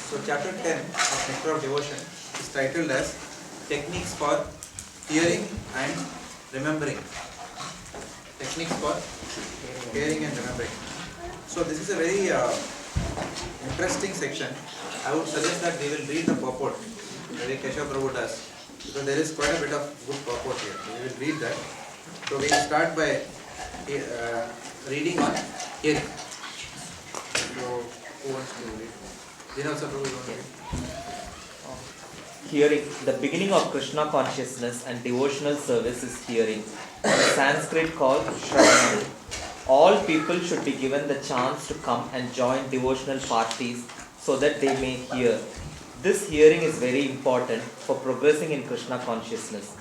So chapter 10 of Nectar of Devotion is titled as Techniques for Hearing and Remembering. Techniques for Hearing and Remembering. So this is a very interesting section. I would suggest that we will read the purport the way Krishna Prabhupada does, because there is quite a bit of good purport here. We will read that. So we will start by reading on hearing. So who wants to read? Hearing. The beginning of Krishna consciousness and devotional service is hearing, in Sanskrit called Shravanam. All people should be given the chance to come and join devotional parties so that they may hear. This hearing is very important for progressing in Krishna consciousness.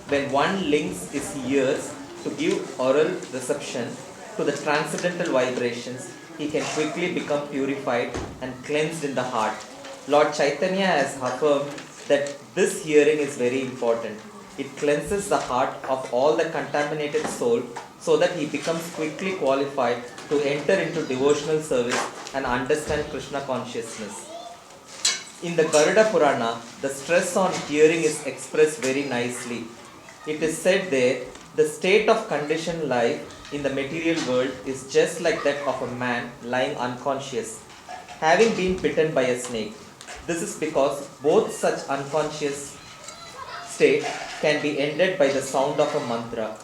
When one links his ears to give oral reception to the transcendental vibrations, he can quickly become purified and cleansed in the heart. Lord Chaitanya has affirmed that this hearing is very important. It cleanses the heart of all the contaminated soul so that he becomes quickly qualified to enter into devotional service and understand Krishna consciousness. In the Garuda Purana, the stress on hearing is expressed very nicely. It is said there, the state of conditioned life in the material world is just like that of a man lying unconscious, having been bitten by a snake. This is because both such unconscious state can be ended by the sound of a mantra.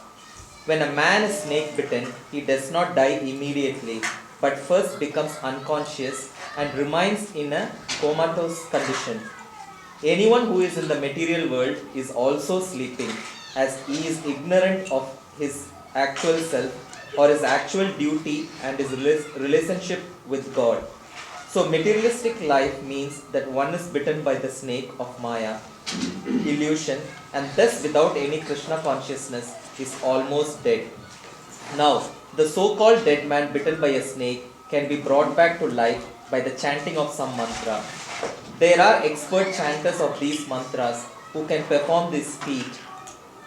When a man is snake bitten, he does not die immediately, but first becomes unconscious and remains in a comatose condition. Anyone who is in the material world is also sleeping, as he is ignorant of his actual self or his actual duty and his relationship with God. So materialistic life means that one is bitten by the snake of Maya, illusion, and thus without any Krishna consciousness is almost dead. Now, the so-called dead man bitten by a snake can be brought back to life by the chanting of some mantra. There are expert chanters of these mantras who can perform this feat.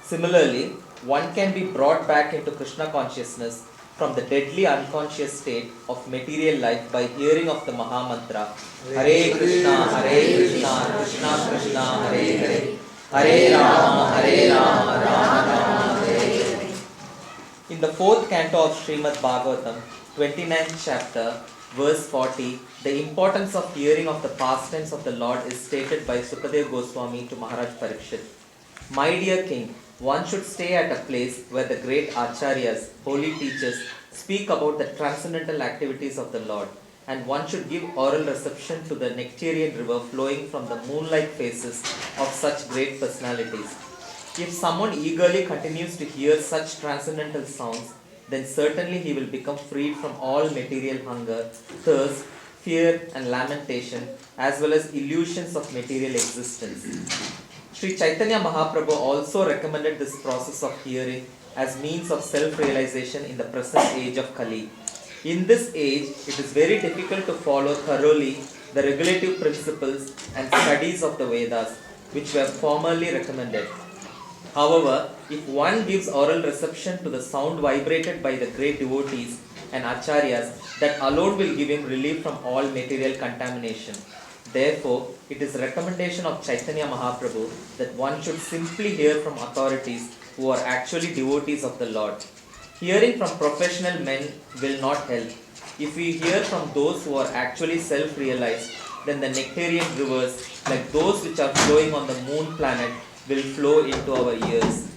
Similarly, one can be brought back into Krishna consciousness from the deadly unconscious state of material life by hearing of the Maha Mantra, Hare Krishna, Krishna Krishna, Hare Hare, Hare Rama, Rama Rama, Hare Hare. In the 4th canto of Srimad Bhagavatam, 29th chapter, verse 40, the importance of hearing of the pastimes of the Lord is stated by Sukadeva Goswami to Maharaj Parikshit. My dear king, one should stay at a place where the great acharyas, holy teachers, speak about the transcendental activities of the Lord, and one should give oral reception to the nectarian river flowing from the moon-like faces of such great personalities. If someone eagerly continues to hear such transcendental sounds, then certainly he will become freed from all material hunger, thirst, fear and lamentation, as well as illusions of material existence. Sri Chaitanya Mahaprabhu also recommended this process of hearing as means of self-realization in the present age of Kali. In this age, it is very difficult to follow thoroughly the regulative principles and studies of the Vedas, which were formerly recommended. However, if one gives oral reception to the sound vibrated by the great devotees and acharyas, that alone will give him relief from all material contamination. Therefore, it is a recommendation of Chaitanya Mahaprabhu that one should simply hear from authorities who are actually devotees of the Lord. Hearing from professional men will not help. If we hear from those who are actually self-realized, then the nectarian rivers, like those which are flowing on the moon planet, will flow into our ears.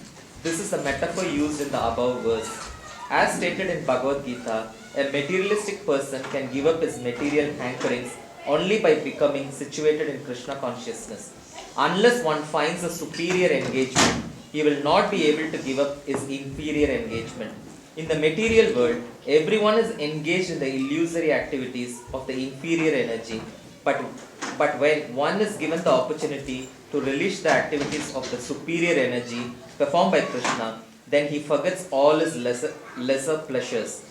This is the metaphor used in the above verse. As stated in Bhagavad Gita, a materialistic person can give up his material hankerings only by becoming situated in Krishna consciousness. Unless one finds a superior engagement, he will not be able to give up his inferior engagement. In the material world, everyone is engaged in the illusory activities of the inferior energy, but when one is given the opportunity to relish the activities of the superior energy performed by Krishna, then he forgets all his lesser pleasures.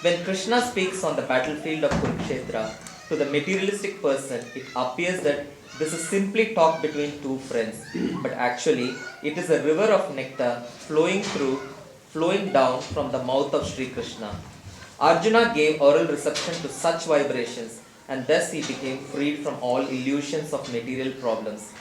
When Krishna speaks on the battlefield of Kurukshetra, to the materialistic person, it appears that this is simply talk between two friends, but actually it is a river of nectar flowing down from the mouth of Sri Krishna. Arjuna gave oral reception to such vibrations and thus he became freed from all illusions of material problems.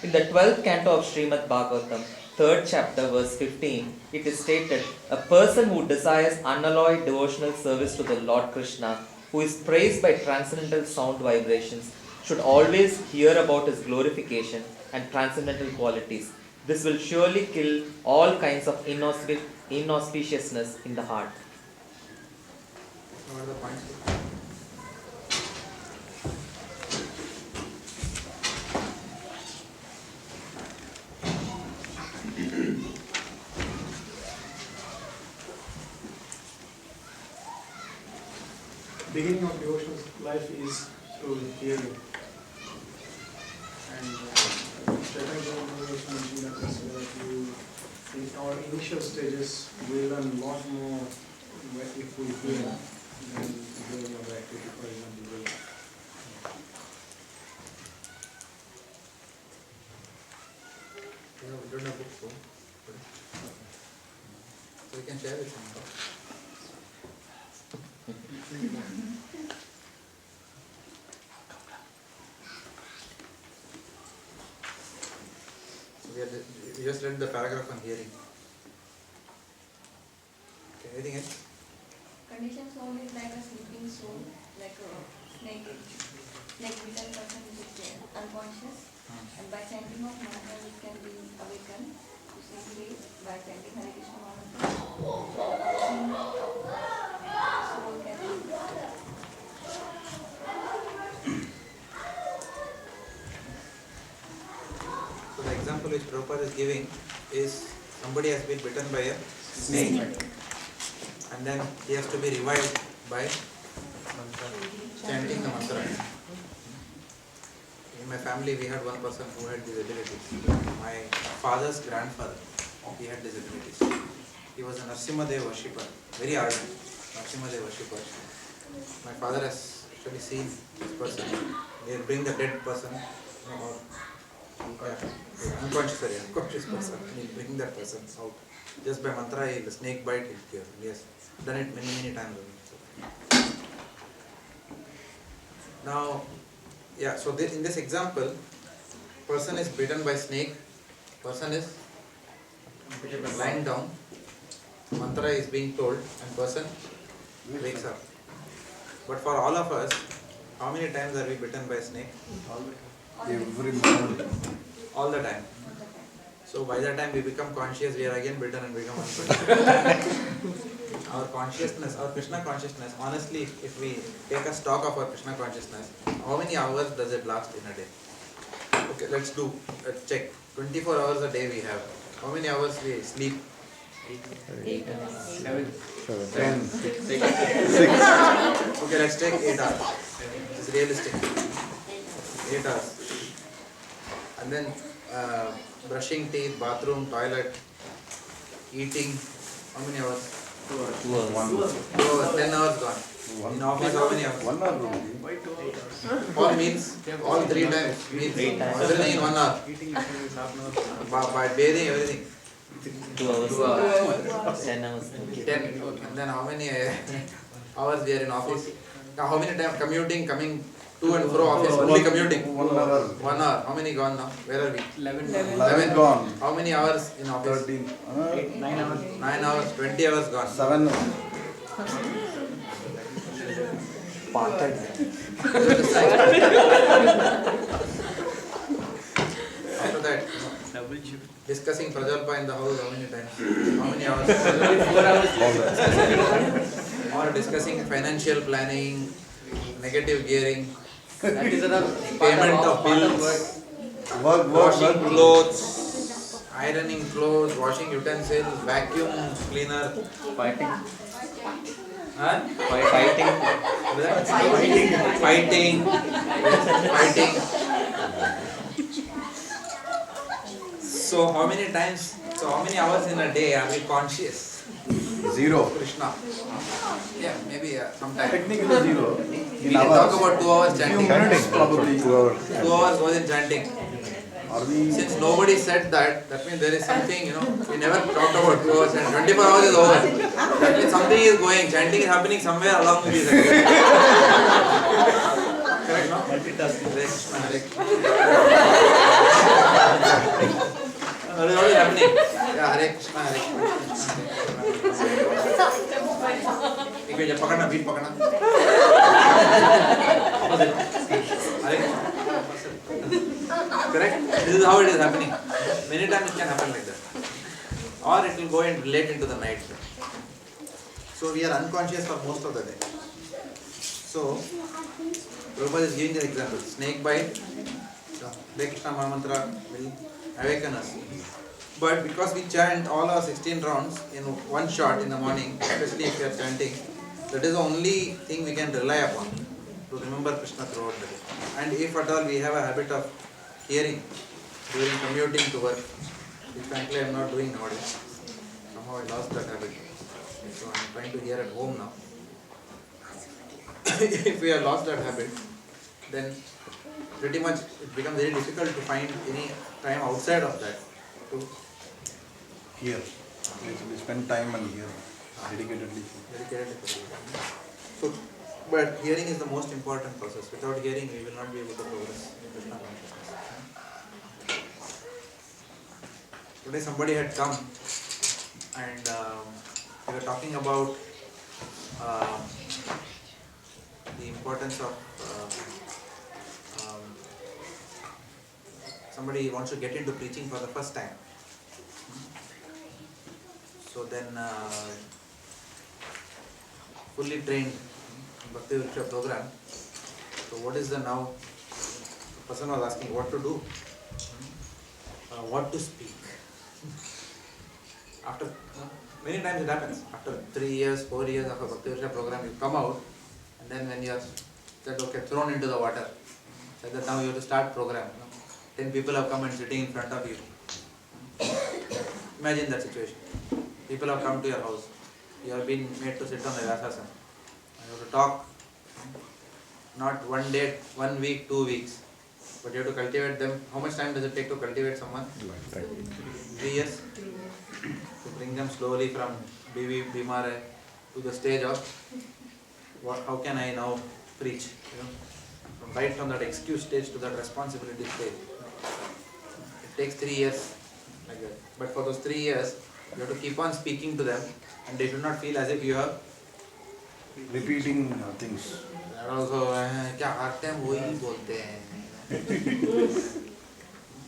In the 12th canto of Srimad Bhagavatam, 3rd chapter, verse 15, it is stated, a person who desires unalloyed devotional service to the Lord Krishna, who is praised by transcendental sound vibrations, should always hear about his glorification and transcendental qualities. This will surely kill all kinds of inauspiciousness in the heart. What are the points? Beginning of devotional life is through hearing. And Chaitanya also mentioned that you, in our initial stages, we learn a lot more if we hear than doing our activity, for example. We don't have books, so we can share with them. We just read the paragraph on hearing. Okay, anything else? Conditioned soul is like a sleeping soul, like a snake bitten person which is unconscious, and by chanting of mantra it can be awakened to simply by chanting Hare Krishna mantra. Soul can be. So the example which Prabhupada is giving is somebody has been bitten by a snake and then he has to be revived by chanting the mantra. In my family we had one person who had disabilities. My father's grandfather, he had disabilities. He was a Narasimha worshipper, very ardent Narasimha worshipper. My father has actually seen this person. They bring the dead person, or unconscious person, and he'll bring that person out. Just by mantra, the snake bite, he'll cure. He has done it many times. Now, so in this example, person is bitten by snake, person is lying down, mantra is being told, and person wakes up. But for all of us, how many times are we bitten by snake? Every morning. All the time. So by the time we become conscious, we are again bitten and become unconscious. Our consciousness, our Krishna consciousness, honestly, if we take a stock of our Krishna consciousness, how many hours does it last in a day? Okay, let's check. 24 hours a day we have. How many hours we sleep? 8 hours. 10. 6. Okay, let's take 8 hours. It's realistic. 8 hours. And then brushing teeth, bathroom, toilet, eating. How many hours? 2 hours. 2 hours. 10 hours gone. In office, how many hours? 1 hour. All meals, all 3 times. Meals, 3 times. everything in 1 hour. By bathing, everything. 2 hours. 10 hours. 10. And then how many hours we are in office? Now, how many times commuting, coming to and fro office, only commuting? 1 hour. 1 hour. How many gone now? Where are we? 11 gone. How many hours in office? 13. 9 hours, 20 hours gone. 7. After that, discussing Prajalpa in the house, how many times? How many hours? 4 hours. Or discussing financial planning, negative gearing, payment of bills, washing clothes, ironing clothes, washing utensils, vacuum cleaner, Fighting. huh? Fighting. Fighting. So how many hours in a day are we conscious? 0. Krishna. Yeah, maybe sometime. Technically 0. We can talk about 2 hours chanting. Probably 2 hours. 2 hours goes in chanting. Are we? Since nobody said that means there is something, we never talked about 2 hours and 24 hours is over. That means something is going, chanting is happening somewhere along with these activities. Clear now? Multitasking. Hare Krishna, Hare Krishna. What is happening? Yeah, Hare Krishna, Hare Krishna. एक minute पकड़ना, beat पकड़ना. Hare Krishna. Correct? This is how it is happening. Many times it can happen like that. Or it will go and late into the night. So we are unconscious for most of the day. So, Prabhupada is giving an example. Snake bite, Hare Krishna Mahamantra will awaken us. But because we chant all our 16 rounds in one shot in the morning, especially if we are chanting, that is the only thing we can rely upon to remember Krishna throughout the day. And if at all we have a habit of hearing during commuting to work, which frankly I am not doing nowadays. Somehow I lost that habit. So I am trying to hear at home now. If we have lost that habit, then pretty much it becomes very difficult to find any time outside of that to Here. We spend time and here. Dedicatedly. So, but hearing is the most important process. Without hearing, we will not be able to progress in Krishna consciousness. Today somebody had come and we were talking about the importance of somebody wants to get into preaching for the first time. So then fully trained Bhaktivedanta program. So what is the now? The person was asking what to do, what to speak. After many times it happens. After 3 years, 4 years of a Bhaktivedanta program, you come out, and then when you are said, okay, thrown into the water, said that now you have to start program. 10 people have come and sitting in front of you. Imagine that situation. People have come to your house. You have been made to sit on the Vyasasana. You have to talk. Not one day, 1 week, 2 weeks. But you have to cultivate them. How much time does it take to cultivate someone? 3 years. To bring them slowly from Bimare to the stage of how can I now preach? From right from that excuse stage to that responsibility stage. It takes 3 years like that. But for those 3 years, you have to keep on speaking to them, and they should not feel as if you are Repeating things. that also क्या हर time वही बोलते हैं.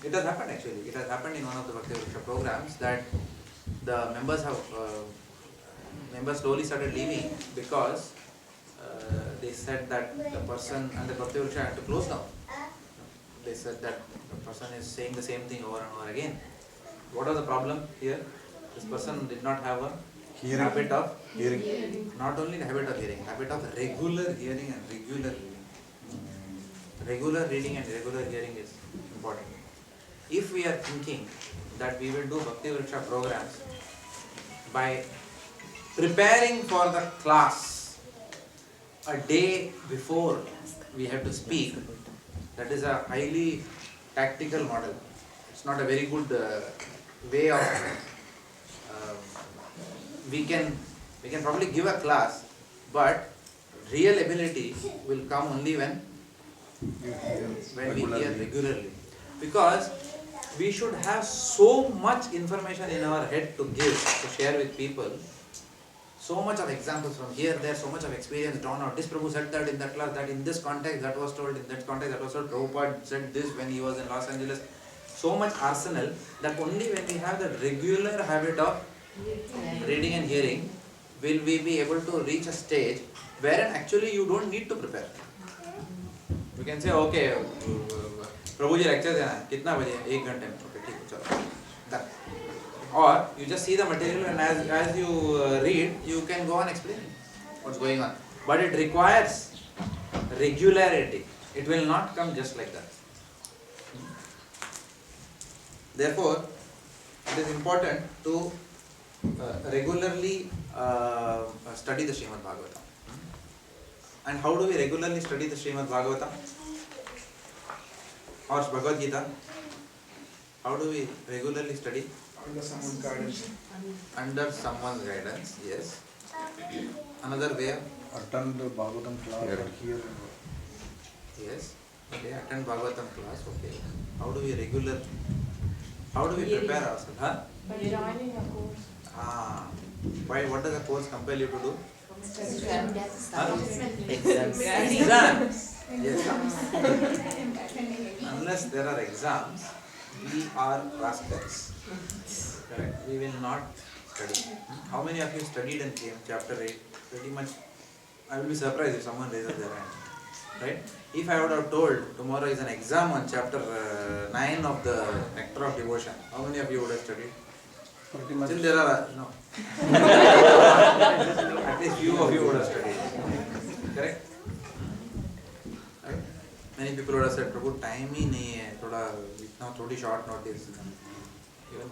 It has happened actually. It has happened in one of the Bhaktivedanta programs that the members slowly started leaving because they said that the person and the Bhaktivedanta had to close down. They said that the person is saying the same thing over and over again. What was the problem here? This person did not have a habit of hearing. Not only the habit of hearing, habit of regular hearing and regular reading. Regular reading and regular hearing is important. If we are thinking that we will do Bhaktivedanta programs by preparing for the class a day before we have to speak, that is a highly tactical model. It's not a very good way of we can probably give a class, but real ability will come only when we hear regularly. Because we should have so much information in our head to give, to share with people. So much of examples from here, there, so much of experience drawn out. This Prabhu said that in that class, that in this context, that was told, in that context, that was told. Prabhupada said this when he was in Los Angeles. So much arsenal that only when we have the regular habit of reading and hearing, will we be able to reach a stage wherein actually you don't need to prepare. You can say, okay, Prabhu ji lecture देना कितना बजे 1 घंटे में, okay, ठीक है, चलो, done. Or you just see the material and as you read, you can go on explaining what's going on. But it requires regularity. It will not come just like that. Therefore, it is important to regularly study the Srimad Bhagavatam. And how do we regularly study the Srimad Bhagavatam or Bhagavad Gita? How do we regularly study? Under someone's guidance. Under someone's guidance, yes. Another way, Attend the Bhagavatam class or hear. Yes. Okay, attend Bhagavatam class. Okay. How do we prepare ourselves? Huh? By joining a course. Why? What does the course compel you to do? Huh? Exams. Exams. Yes. Unless there are exams, we are rascals. Correct. We will not study. How many of you studied and came? Chapter 8. Pretty much. I will be surprised if someone raises their hand. Right? If I would have told tomorrow is an exam on chapter 9 of the Nectar of Devotion, how many of you would have studied? Pretty much. Still there are no. At least few of you would have studied. Correct? Right? Many people would have said, Prabhu, time ही नहीं है, थोड़ी short notice. Even,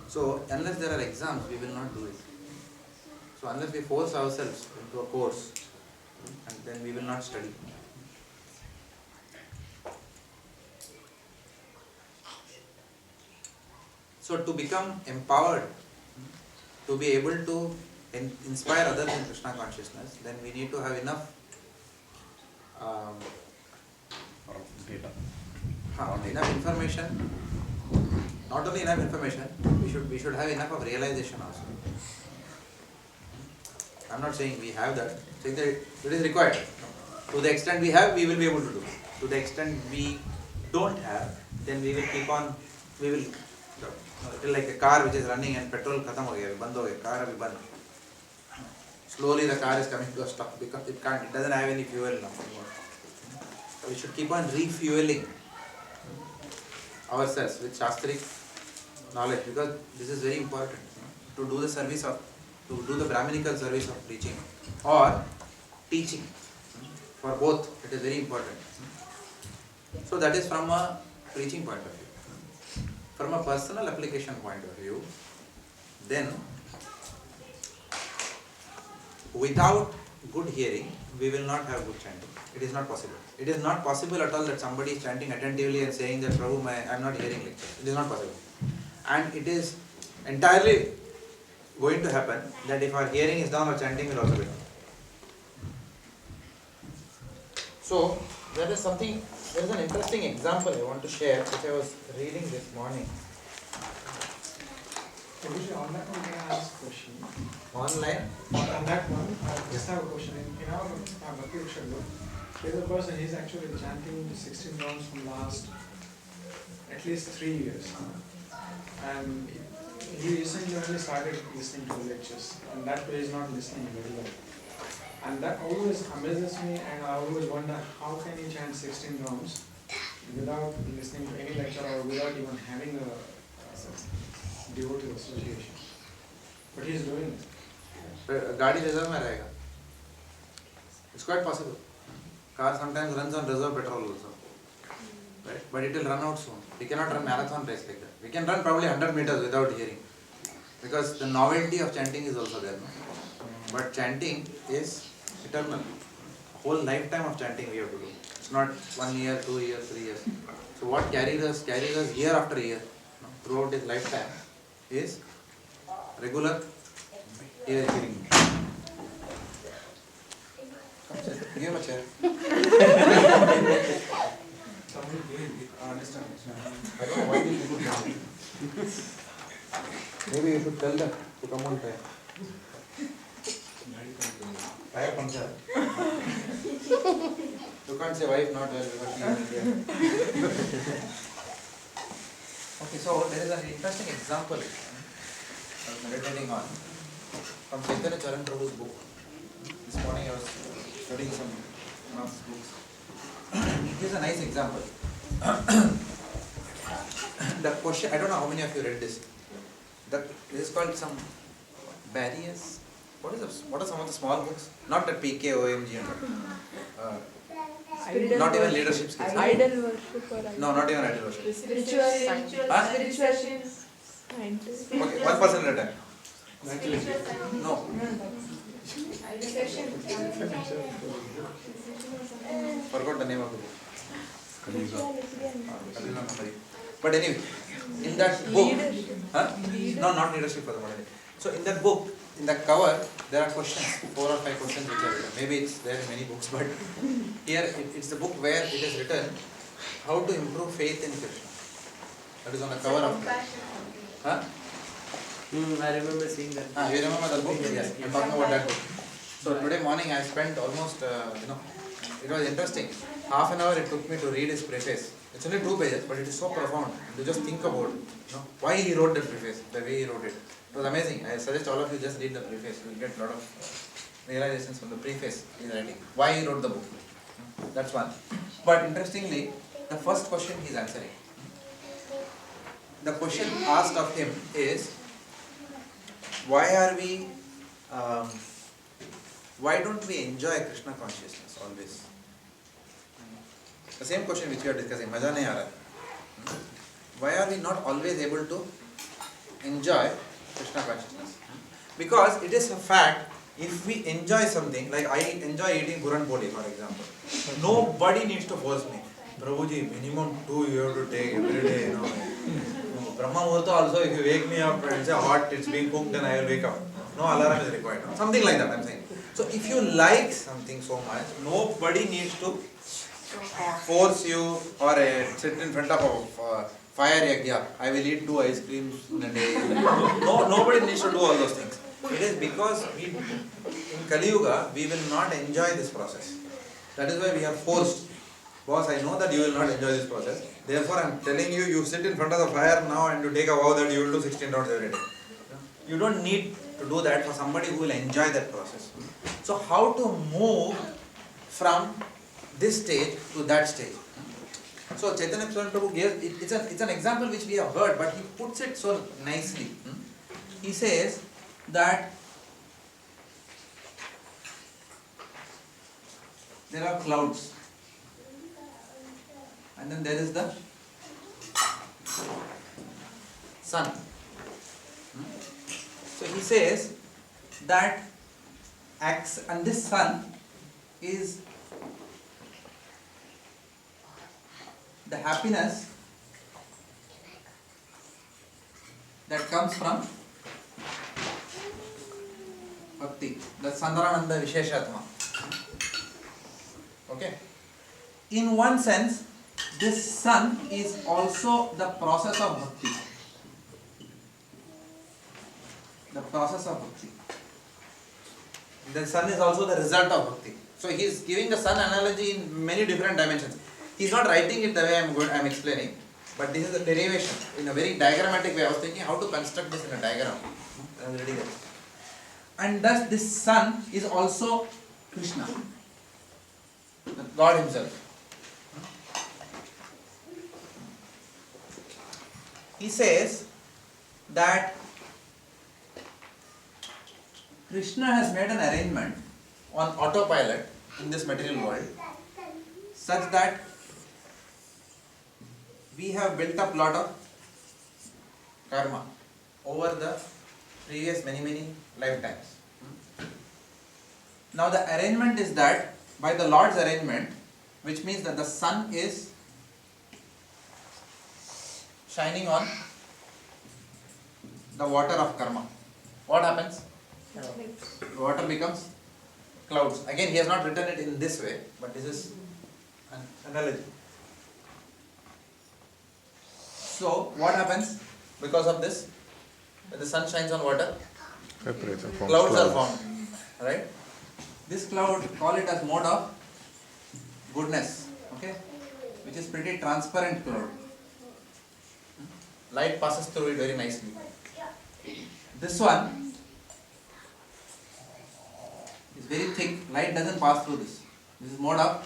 so unless there are exams, we will not do it. So unless we force ourselves into a course, and then we will not study. So to become empowered, to be able to inspire others in Krishna consciousness, then we need to have enough Data. enough information. Not only enough information, we should have enough of realization also. I am not saying we have that, saying that it is required. To the extent we have, we will be able to do. To the extent we don't have, then we will keep on, we will, it is like a car which is running and petrol khatam ho gaya, band ho gaya, car abhi band. Slowly the car is coming to a stop because it doesn't have any fuel now. We should keep on refueling ourselves with Sastri knowledge, because this is very important to do the service of, to do the Brahminical service of preaching or teaching. For both, it is very important. So that is from a preaching point of view. From a personal application point of view, then without good hearing, we will not have good chanting. It is not possible. It is not possible at all that somebody is chanting attentively and saying that, Prabhu, I am not hearing lectures. It is not possible. And it is entirely going to happen that if our hearing is down, our chanting will also be down. So, there is an interesting example I want to share which I was reading this morning. On that one, can I ask a question? Online. On that one, I just have a question. In our Bhaktivedanta book, there's a person, he's actually chanting 16 rounds from last at least 3 years. And he recently only started listening to the lectures, and that way he's not listening very well. And that always amazes me, and I always wonder how can he chant 16 rounds without listening to any lecture or without even having a devotee association. But he's doing it. Gaadi reserve mein rahega. It's quite possible. Car sometimes runs on reserve petrol also. Right? But it will run out soon. We cannot run marathon race like that. We can run probably 100 meters without hearing. Because the novelty of chanting is also there. No? But chanting is eternal. Whole lifetime of chanting we have to do. It's not 1 year, 2 years, 3 years. So what carries us year after year, throughout his lifetime, is regular hearing. Give him a chair. I don't know why these people come. Maybe you should tell them to come on time. Wife comes here. You can't say wife not well because she is India. Okay, so there is an interesting example I was meditating on from Chaitanya Charan Prabhu's book. This morning I was studying some one of his books. He gives a nice example. The question, I don't know how many of you read this. This is called some barriers. What are some of the small books? Not at PK, OMG and not even leadership skills. Idol worship or idol? No, not even idol worship. Spiritual Huh? Okay, one person at a time. No. Forgot the name of the book. But anyway, in that book, huh? No, not leadership for the morning. So in that book, in the cover there are questions, 4 or 5 questions which are written. Maybe it's there in many books, but here it's the book where it is written how to improve faith in Krishna. That is on the cover of it. Huh? I remember seeing that. You remember the book? Yes, I'm talking about that book. So today morning I spent almost, it was interesting. Half an hour it took me to read his preface. It's only 2 pages, but it is so profound. To just think about why he wrote the preface, the way he wrote it. It was amazing. I suggest all of you just read the preface. You will get a lot of realizations from the preface he is writing. Why he wrote the book. That's one. But interestingly, the first question he is answering. The question asked of him is, why don't we enjoy Krishna consciousness always? The same question which we are discussing, maja nahi aa raha. Why are we not always able to enjoy Krishna consciousness? Because it is a fact, if we enjoy something, like I enjoy eating Puran Poli for example, nobody needs to force me. Prabhuji, minimum 2 you have to take every day, Brahma Muhurta also, if you wake me up and it's hot, it's being cooked, then I will wake up. No alarm is required. Something like that I'm saying. So if you like something so much, nobody needs to force you or sit in front of a fire yagya. I will eat 2 ice creams in a day. No, nobody needs to do all those things. It is because in Kali Yuga, we will not enjoy this process. That is why we are forced. Boss, I know that you will not enjoy this process. Therefore, I am telling you, you sit in front of the fire now and you take a vow that you will do 16 rounds every day. You don't need to do that for somebody who will enjoy that process. So, how to move from this stage to that stage? So, Chaitanya Swami Prabhu gives, it's an example which we have heard, but he puts it so nicely. He says that there are clouds. And then there is the sun. So he says that and this sun is the happiness that comes from Bhakti, the Sandarananda Visheshatma. Okay? In one sense, this sun is also the process of Bhakti. The process of Bhakti. The sun is also the result of Bhakti. So he is giving the sun analogy in many different dimensions. He is not writing it the way I am explaining, but this is a derivation in a very diagrammatic way. I was thinking how to construct this in a diagram. I was reading it. And thus this sun is also Krishna, God himself. He says that Krishna has made an arrangement on autopilot in this material world such that we have built up lot of karma over the previous many lifetimes. Now the arrangement is that by the Lord's arrangement, which means that the sun is shining on the water of karma. What happens? Water becomes clouds. Again, he has not written it in this way, but this is an analogy. So, what happens because of this? When the sun shines on water, clouds are formed. Right? This cloud, call it as mode of goodness, okay? Which is pretty transparent cloud. Light passes through it very nicely. This one is very thick. Light doesn't pass through this. This is mode of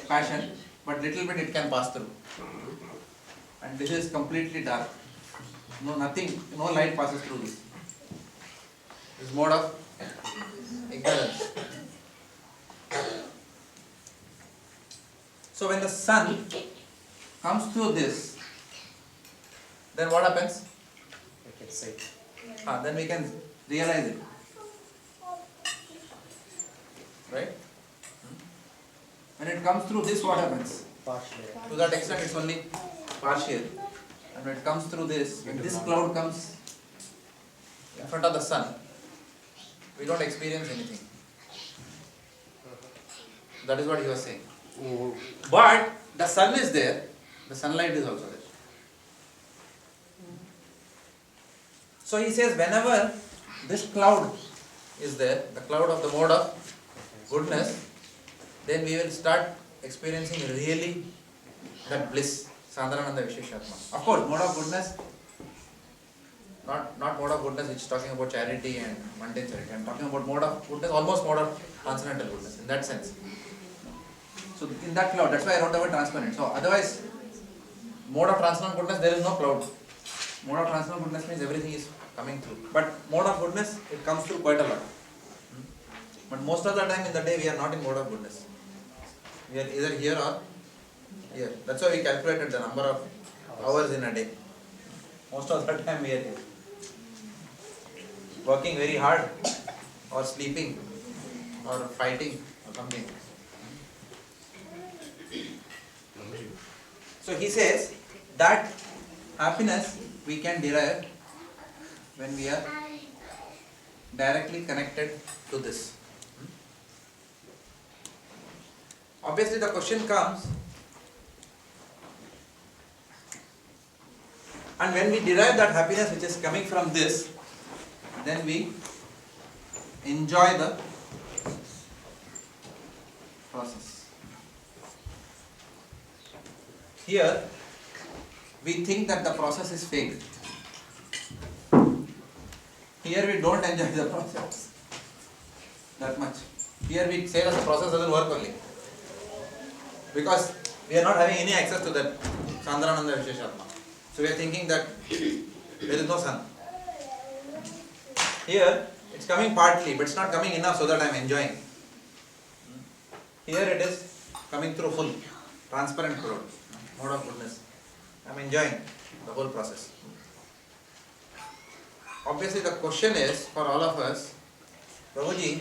passion, but little bit it can pass through. And this is completely dark. No light passes through this. This is mode of ignorance. So when the sun comes through this, then what happens? Then we can realize it. Right? When it comes through this, what happens? To that extent, it's only partial. And when it comes through this, when this cloud comes in front of the sun, we don't experience anything. That is what he was saying. But the sun is there, the sunlight is also there. So he says, whenever this cloud is there, the cloud of the mode of goodness, then we will start experiencing really that bliss, Sadharananda Visheshatma. Of course, mode of goodness, not mode of goodness which is talking about charity and mundane charity. I am talking about mode of goodness, almost mode of transcendental goodness, in that sense. So in that cloud, that's why I wrote the word transparent. So otherwise, mode of transcendental goodness, there is no cloud. Mode of transcendental goodness means everything is coming through. But mode of goodness, it comes through quite a lot. But most of the time in the day, we are not in mode of goodness. We are either here or here. That's why we calculated the number of hours in a day. Most of the time we are here. Working very hard, or sleeping, or fighting, or something. So he says that happiness we can derive when we are directly connected to this. Obviously the question comes, and when we derive that happiness which is coming from this, then we enjoy the process. Here, we think that the process is fake. Here we don't enjoy the process that much. Here we say that the process doesn't work only. Because we are not having any access to that Sandrananda Visheshatma. So we are thinking that there is no sun. Here, it's coming partly, but it's not coming enough so that I am enjoying. Here it is coming through full, transparent cloud, mode of goodness. I am enjoying the whole process. Obviously the question is for all of us, Prabhuji,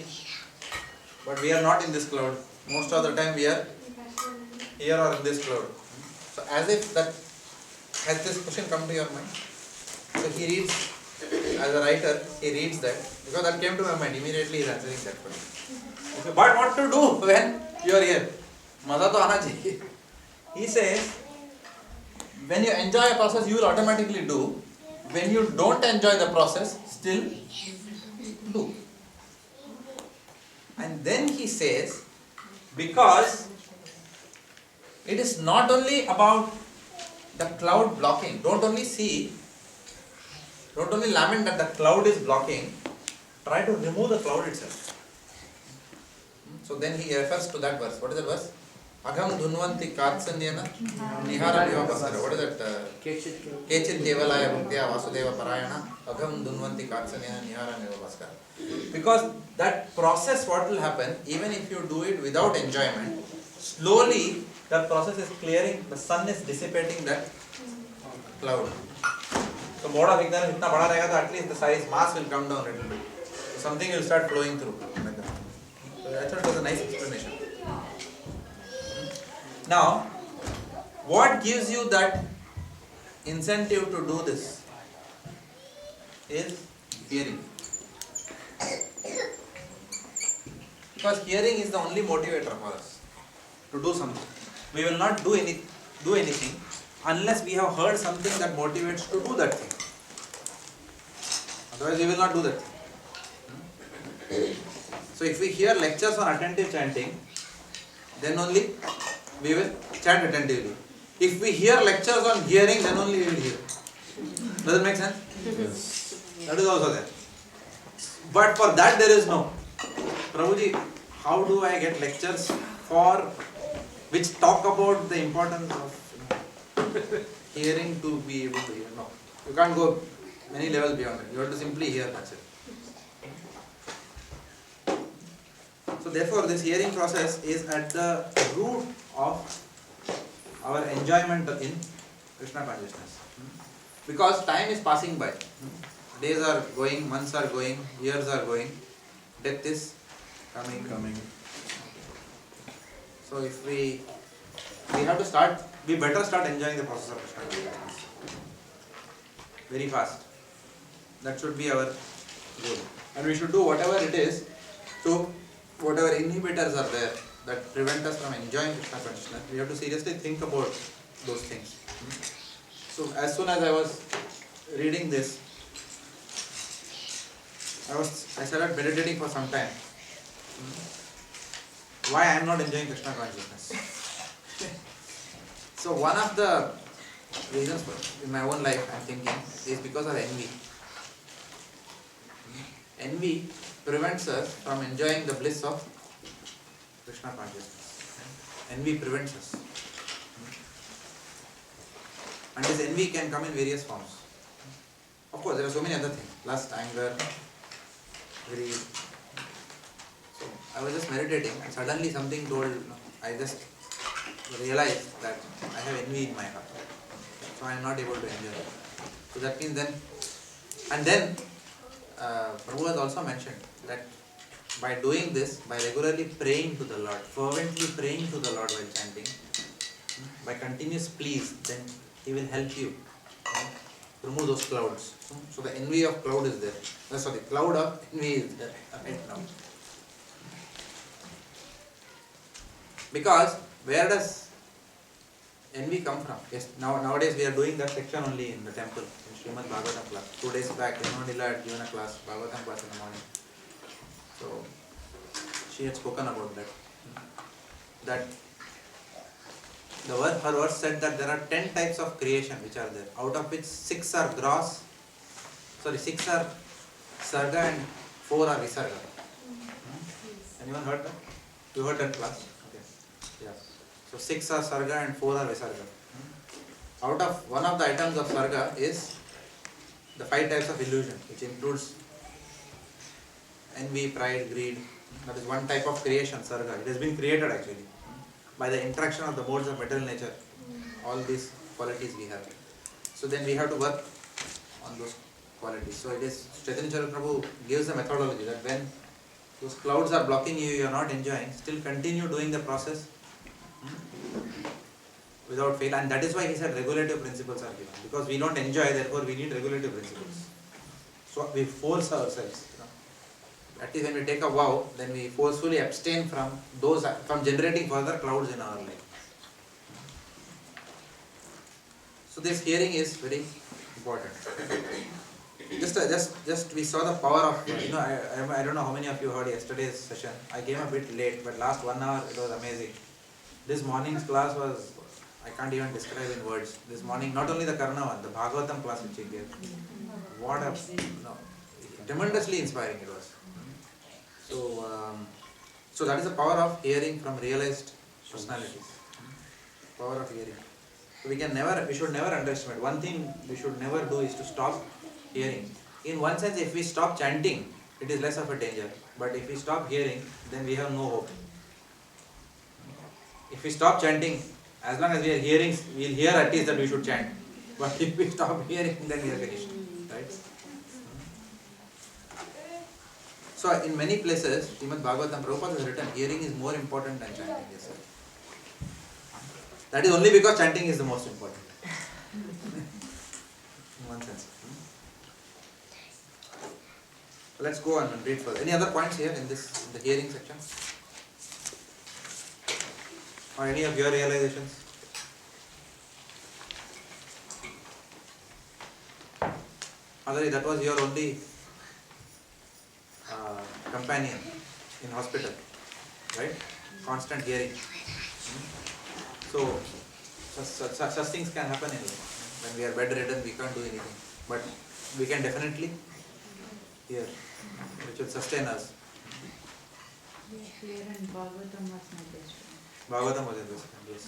but we are not in this cloud. Most of the time we are here or in this cloud. So as if that, has this question come to your mind? So he reads, as a writer, he reads that, because that came to my mind, immediately he is answering that question. Okay, but what to do when you are here? Maza to aana chahiye. He says, when you enjoy a process, you will automatically do. When you don't enjoy the process, still do. And then he says, because it is not only about the cloud blocking. Don't only lament that the cloud is blocking. Try to remove the cloud itself. So then he refers to that verse. What is that verse? Agham dhunvanti katsanyana nihara vivapasara. What is that? Kechit kevalaya bhaktya vasudeva parayana agham dhunvanti katsanyana nihara vivapasara. Because that process, what will happen, even if you do it without enjoyment, slowly that process is clearing, the sun is dissipating that cloud. So mode of ignorance itna bada rahega, at least the size, mass will come down a little bit. So something will start flowing through. Like that. So I thought it was a nice explanation. Now, what gives you that incentive to do this is hearing. Because hearing is the only motivator for us to do something. We will not do anything unless we have heard something that motivates to do that thing. Otherwise we will not do that thing. So if we hear lectures on attentive chanting, then only we will chant attentively. If we hear lectures on hearing, then only we will hear. Does it make sense? Yes. That is also there. But for that there is no. Prabhuji, how do I get lectures which talk about the importance of hearing to be able to hear? No. You can't go many levels beyond it. You have to simply hear, that's it. So therefore this hearing process is at the root of our enjoyment in Krishna consciousness. Because time is passing by. Days are going, months are going, years are going, death is coming. So if we better start enjoying the process of Krishna consciousness very fast. That should be our goal. And we should do whatever it is to, whatever inhibitors are there that prevent us from enjoying Krishna consciousness, we have to seriously think about those things. So as soon as I was reading this, I started meditating for some time. Why I am not enjoying Krishna consciousness? So one of the reasons in my own life I am thinking is because of envy. Envy prevents us from enjoying the bliss of Krishna consciousness. Envy prevents us. And this envy can come in various forms. Of course, there are so many other things. Lust, anger, greed. So I was just meditating and suddenly something told, I just realized that I have envy in my heart. So I am not able to enjoy it. So that means then, and then Prabhu has also mentioned that by doing this, by regularly praying to the Lord, fervently praying to the Lord while chanting, by continuous pleas, then He will help you remove those clouds. So the envy of cloud is there. Sorry, cloud of envy is there right now. Because where does envy come from? Yes, nowadays we are doing that section only in the temple, in Srimad Bhagavatam class. 2 days back, Nila had given a class, Bhagavatam class in the morning. So she had spoken about that. That her verse said that there are 10 types of creation which are there, out of which 6 are gross, 6 are sarga and 4 are visarga. Anyone heard that? You heard that class? Okay. Yeah. So 6 are sarga and 4 are visarga. Out of one of the items of sarga is the 5 types of illusion, which includes envy, pride, greed. That is one type of creation, sarga. It has been created actually by the interaction of the modes of material nature. All these qualities we have. So then we have to work on those qualities. So it is, Chaitanya Charita Prabhu gives a methodology that when those clouds are blocking you, you are not enjoying, still continue doing the process without fail. And that is why he said regulative principles are given. Because we don't enjoy, therefore we need regulative principles. So we force ourselves. At least when we take a vow, then we forcefully abstain from generating further clouds in our life. So this hearing is very important. Just we saw the power of, I don't know how many of you heard yesterday's session. I came a bit late, but last 1 hour it was amazing. This morning's class was, I can't even describe in words. This morning, not only the Karna one, the Bhagavatam class which he gave. What a, tremendously inspiring it was. So that is the power of hearing from realized personalities. Power of hearing. So we should never underestimate. One thing we should never do is to stop hearing. In one sense, if we stop chanting, it is less of a danger. But if we stop hearing, then we have no hope. If we stop chanting, as long as we are hearing, we will hear at least that we should chant. But if we stop hearing, then we are finished. Right? So in many places, Srimad Bhagavatam Prabhupada has written, hearing is more important than chanting. Yes, sir. That is only because chanting is the most important. In one sense. So let's go on and read further. Any other points here in the hearing section? Or any of your realizations? Madhuri, that was your only companion in hospital, right? Constant hearing. So such things can happen in life. When we are bedridden, we can't do anything. But we can definitely hear, which will sustain us. Here and Bhagavatam was my best friend. Bhagavatam was your best friend, yes.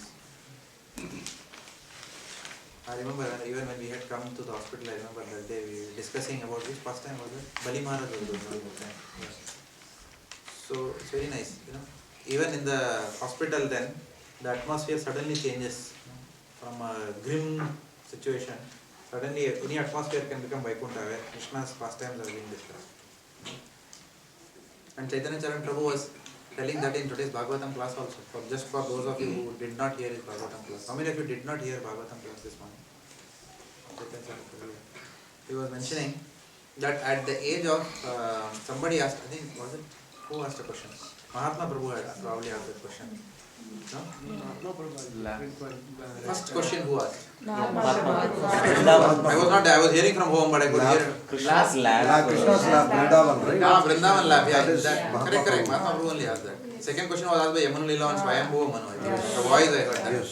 I remember even when we had come to the hospital, I remember that day we were discussing about which pastime was it? Bali Maharaj was doing that time. Yes. So it's very nice, Even in the hospital then, the atmosphere suddenly changes from a grim situation. Suddenly any atmosphere can become Vaikuntha where Krishna's pastimes are being discussed. And Chaitanya Charan Prabhu was telling that in today's Bhagavatam class also, just for those of you who did not hear his Bhagavatam class. How many of you did not hear Bhagavatam class this morning? He was mentioning that at the age of somebody asked, I think was it who asked a question? Mahatma Prabhu had probably asked that question. No? No problem. First question who asked? Vrindavan. I was not there. I was hearing from home, but I could hear it. Krishna's Yeah, lab. Krishna's lab, Vrindavan, right? Ah, Vrindavan lab. Yeah, That is that, Mahatma correct. Prabhu. Mahatma Prabhu only asked that. Second question was asked by Yamuna Lila on Swayambhuva Manu. I think. The voice I heard that. Yes.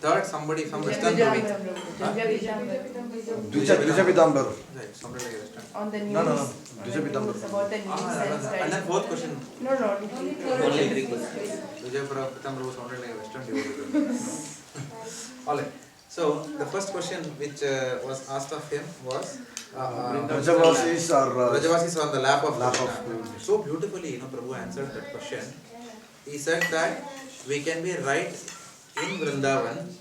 Third, somebody from Western Province. Dvijapitambar. Right, somebody like Western. On the news. No. Dvijapitambar. About the news And then fourth question. No. Only 3 questions. Vijay Pitambaru sounded like a Western devotee. Alright. So the first question which was asked of him was Brajavasis are Brajavasis on the lap of lap Krishna. of So beautifully, Prabhu answered that question. He said that we can be right in Vrindavan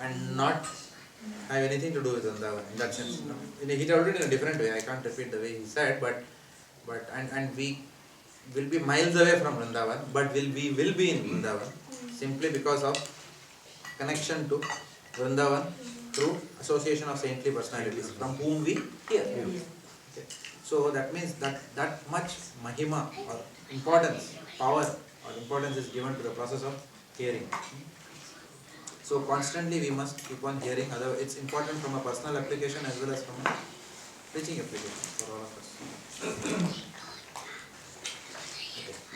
and not have anything to do with Vrindavan in that sense. He told it in a different way. I can't repeat the way he said, but we will be miles away from Vrindavan, but we will be in Vrindavan simply because of connection to Vrindavan through association of saintly personalities from whom we hear. Okay. So that means that much mahima or importance, power or importance is given to the process of hearing. So constantly we must keep on hearing. Otherwise, it's important from a personal application as well as from a preaching application for all of us. Okay.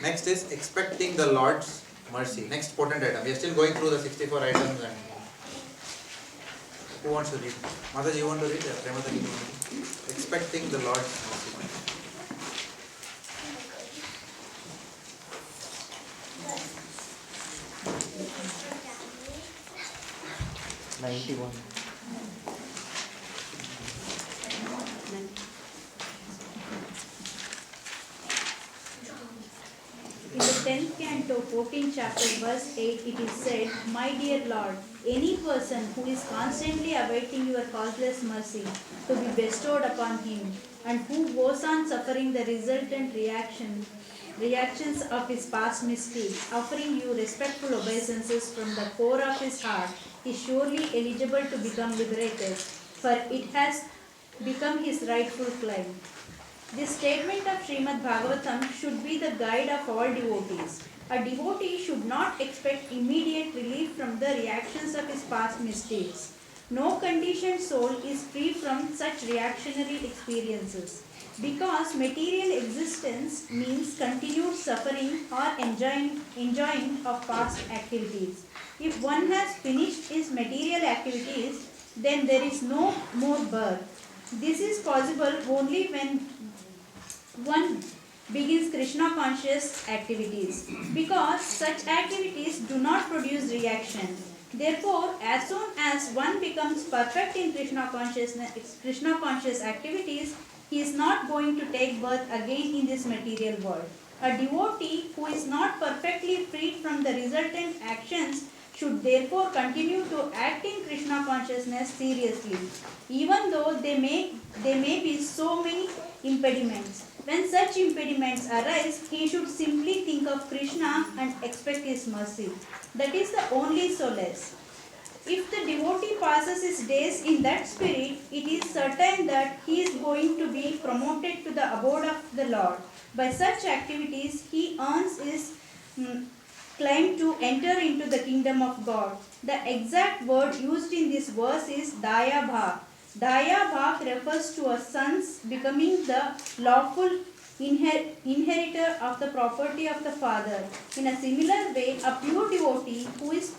Next is expecting the Lord's mercy. Next potent item. We are still going through the 64 items. And who wants to read? Mataji, you want to read? Premataji, you want to read? Expecting the Lord's mercy. In the 10th canto, 14th chapter, verse 8, it is said, My dear Lord, any person who is constantly awaiting your causeless mercy to be bestowed upon him, and who goes on suffering the resultant reactions of his past mistakes, offering you respectful obeisances from the core of his heart, is surely eligible to become liberated, for it has become his rightful claim. This statement of Srimad Bhagavatam should be the guide of all devotees. A devotee should not expect immediate relief from the reactions of his past mistakes. No conditioned soul is free from such reactionary experiences, because material existence means continued suffering or enjoying of past activities. If one has finished his material activities, then there is no more birth. This is possible only when one begins Krishna conscious activities, because such activities do not produce reaction. Therefore, as soon as one becomes perfect in Krishna conscious activities, he is not going to take birth again in this material world. A devotee who is not perfectly freed from the resultant actions should therefore continue to act in Krishna consciousness seriously, even though there may be so many impediments. When such impediments arise, he should simply think of Krishna and expect his mercy. That is the only solace. If the devotee passes his days in that spirit, it is certain that he is going to be promoted to the abode of the Lord. By such activities, he earns his claim to enter into the kingdom of God. The exact word used in this verse is Daya Bha. Daya Bha refers to a son's becoming the lawful inheritor of the property of the father. In a similar way, a pure devotee who is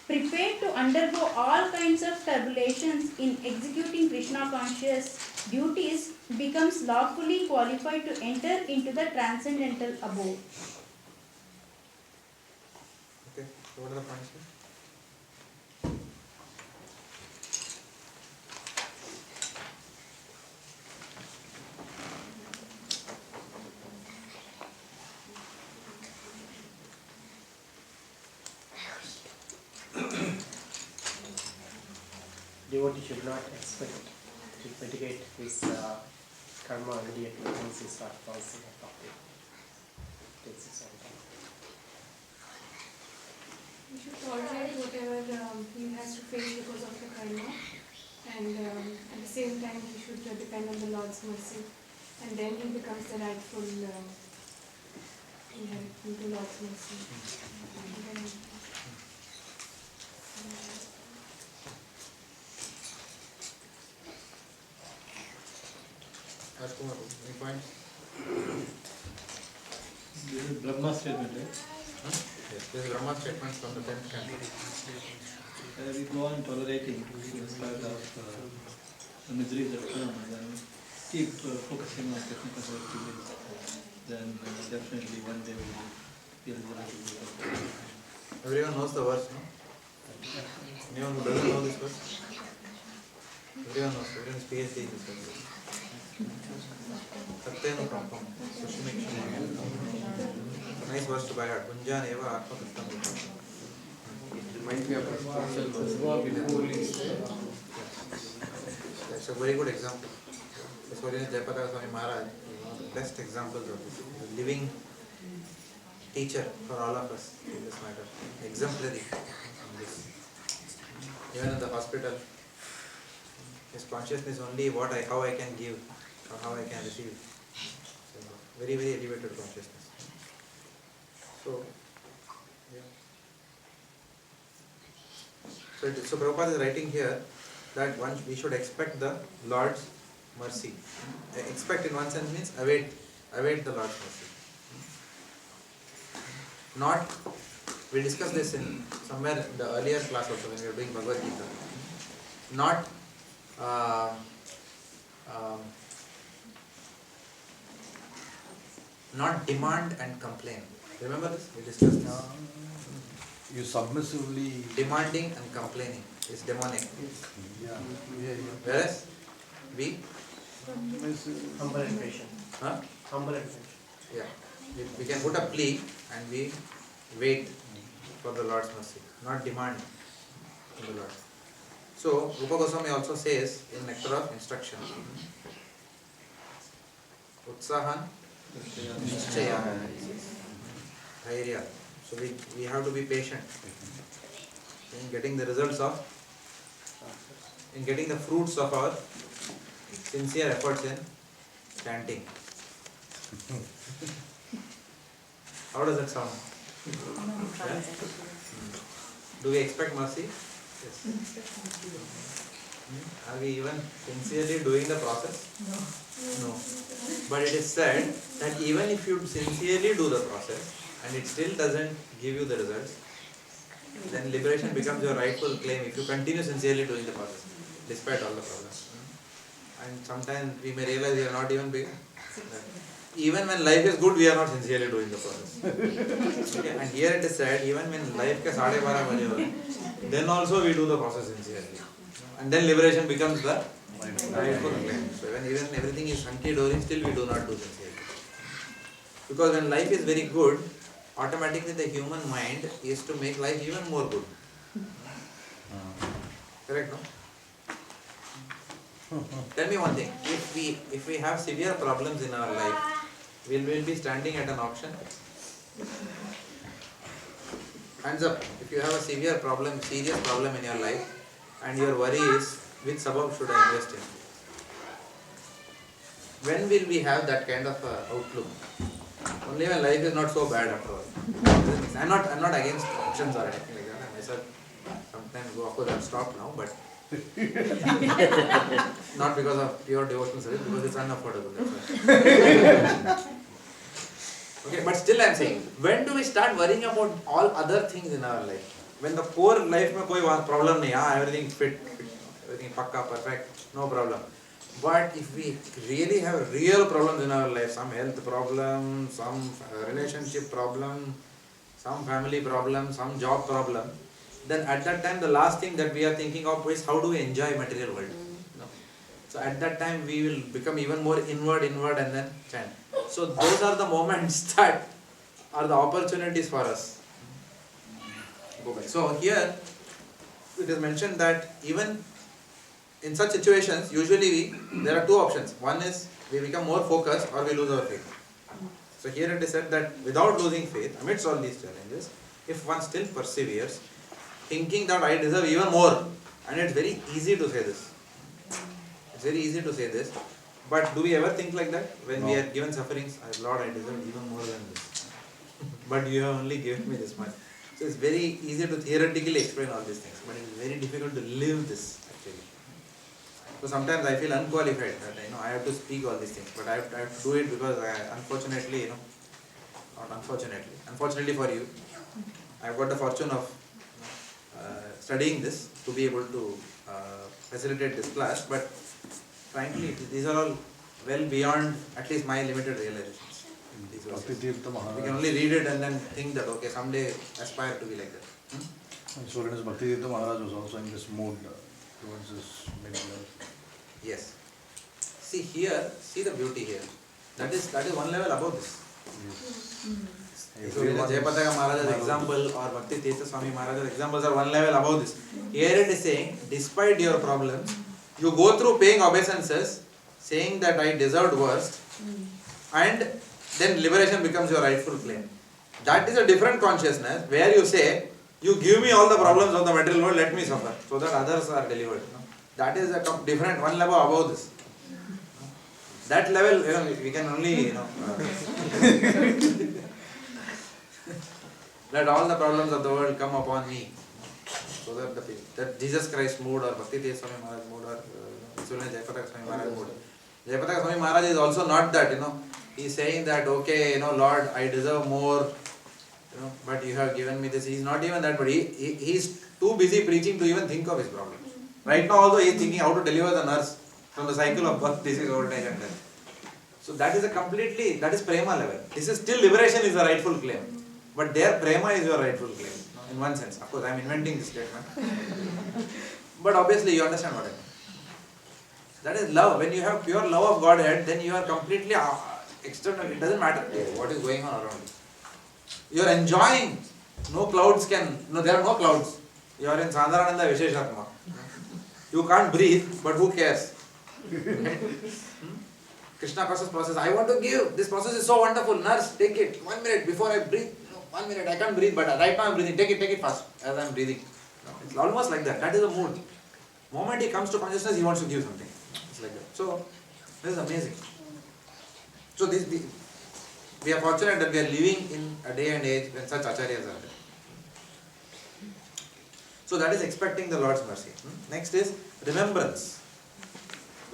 prepared to undergo all kinds of tribulations in executing Krishna conscious duties becomes lawfully qualified to enter into the transcendental abode. Okay, so what are the points here? Devotee should not expect to mitigate his karma immediately once he starts pulsing or talking. It takes its own time. We should tolerate whatever he has to face because of the karma, and at the same time he should depend on the Lord's mercy, and then he becomes the rightful inherit into Lord's mercy. And then, Rajkumar, any points? This is Brahma statement, right? Yes, this is Brahma statement from the 10th canto. We go on tolerating in spite of the miseries that come, and then keep focusing on technical activities. Then definitely one day we will be able to do that. Everyone knows the verse, no? Anyone who doesn't know this verse? Everyone knows, everyone is PhD in this verse. Satyenu prampam, sushmikshamam. Nice verse to buy heart. Punjan eva atma kattam vitam. It reminds me of a spiritual verse. That's a very good example. That's what Jayapataka Swami Maharaj, one of the best examples of this. A living teacher for all of us in this matter. Exemplary in this. Even in the hospital, his consciousness only how I can give or how I can receive. So, very, very elevated consciousness. So, yeah. So Prabhupada is writing here that we should expect the Lord's mercy. Expect in one sense means await the Lord's mercy. Not, we discussed this in somewhere in the earlier class also when we were doing Bhagavad Gita. Not not demand and complain. Remember this? We discussed this. You submissively... Demanding and complaining is demonic. Yeah. Whereas we... Humble and patient. Huh? Humble and patient. Yeah. We can put a plea and we wait for the Lord's mercy, not demand from the Lord. So, Rupa Goswami also says in Nectar of Instruction, Utsahan Nishchaya Dhairya. So we have to be patient in getting the results in getting the fruits of our sincere efforts in chanting. How does that sound? Yeah? Do we expect mercy? Yes. Are we even sincerely doing the process? No. But it is said that even if you sincerely do the process and it still doesn't give you the results, then liberation becomes your rightful claim if you continue sincerely doing the process, despite all the problems. And sometimes we may realize we are not even begun. Even when life is good, we are not sincerely doing the process. Okay? And here it is said, even when life ke 12:30 baje ho, then also we do the process sincerely. And then liberation becomes the rightful claim. So even everything is hunky-dory, still we do not do sincerely. Because when life is very good, automatically the human mind is to make life even more good. Correct, no? Tell me one thing, if we have severe problems in our life, will we be standing at an auction? Hands up, if you have a serious problem in your life and your worry is which suburb should I invest in? When will we have that kind of outlook? Only when life is not so bad after all. I'm not against auctions or anything like that. I myself sometimes go, of course I've stopped now, but not because of pure devotional service, because it's unaffordable. That's why. Okay, but still I'm saying, when do we start worrying about all other things in our life? When the core life mein koi problem nahi, everything fit, everything pakka, perfect, no problem. But if we really have real problems in our life, some health problem, some relationship problem, some family problem, some job problem, then at that time the last thing that we are thinking of is how do we enjoy material world. No. So at that time we will become even more inward and then chant. So those are the moments that are the opportunities for us. Go back. So here it is mentioned that even in such situations, usually there are two options. One is we become more focused or we lose our faith. So here it is said that without losing faith, amidst all these challenges, if one still perseveres, thinking that I deserve even more, and it's very easy to say this. It's very easy to say this, but do we ever think like that? When we No. are given sufferings, Lord, I deserve even more than this. But you have only given me this much. So it's very easy to theoretically explain all these things, but it's very difficult to live this actually. So sometimes I feel unqualified that I have to speak all these things, but I have to do it because unfortunately, not unfortunately, unfortunately for you, I have got the fortune of studying this to be able to facilitate this class, but frankly these are all well beyond at least my limited realizations. These verses. Bhaktivedanta Maharaj. We can only read it and then think that okay, someday aspire to be like that. So Holiness Bhaktivedanta Maharaj was also in this mood towards his mid-life. Yes. See here, see the beauty here. That is one level above this. So Jayapataka Maharaj's example or Bhaktivedanta Swami Maharaj's examples are one level above this. Here it is saying, despite your problems, you go through paying obeisances, saying that I deserved worst, and then liberation becomes your rightful claim. That is a different consciousness where you say, you give me all the problems of the material world, let me suffer, so that others are delivered. That is a different, one level above this. That level, we can only, let all the problems of the world come upon me. So that Jesus Christ mood or Bhaktivedanta Swami Maharaj mood or Jayapataka Swami Maharaj mood. Jayapataka Swami Maharaj is also not that, he is saying that, okay, Lord, I deserve more, but you have given me this. He is not even that, but he is too busy preaching to even think of his problems. Right now also he is thinking how to deliver the nurse from the cycle of birth, disease, old age and death. So that is prema level. This is still liberation is the rightful claim. But their prema is your rightful claim, in one sense. Of course, I am inventing this statement. But obviously you understand what I mean. That is love. When you have pure love of Godhead, then you are completely external. It doesn't matter what is going on around you. You are enjoying. There are no clouds. You are in Sandharananda Visheshatma. You can't breathe, but who cares? Krishna Consciousness process. I want to give. This process is so wonderful. Nurse, take it. 1 minute before I breathe. 1 minute. I can't breathe, but right now I am breathing. Take it fast as I am breathing. It's almost like that. That is the mood. The moment he comes to consciousness, he wants to give something. It's like that. So, this is amazing. So, we are fortunate that we are living in a day and age when such acharyas are there. So, that is expecting the Lord's mercy. Next is remembrance.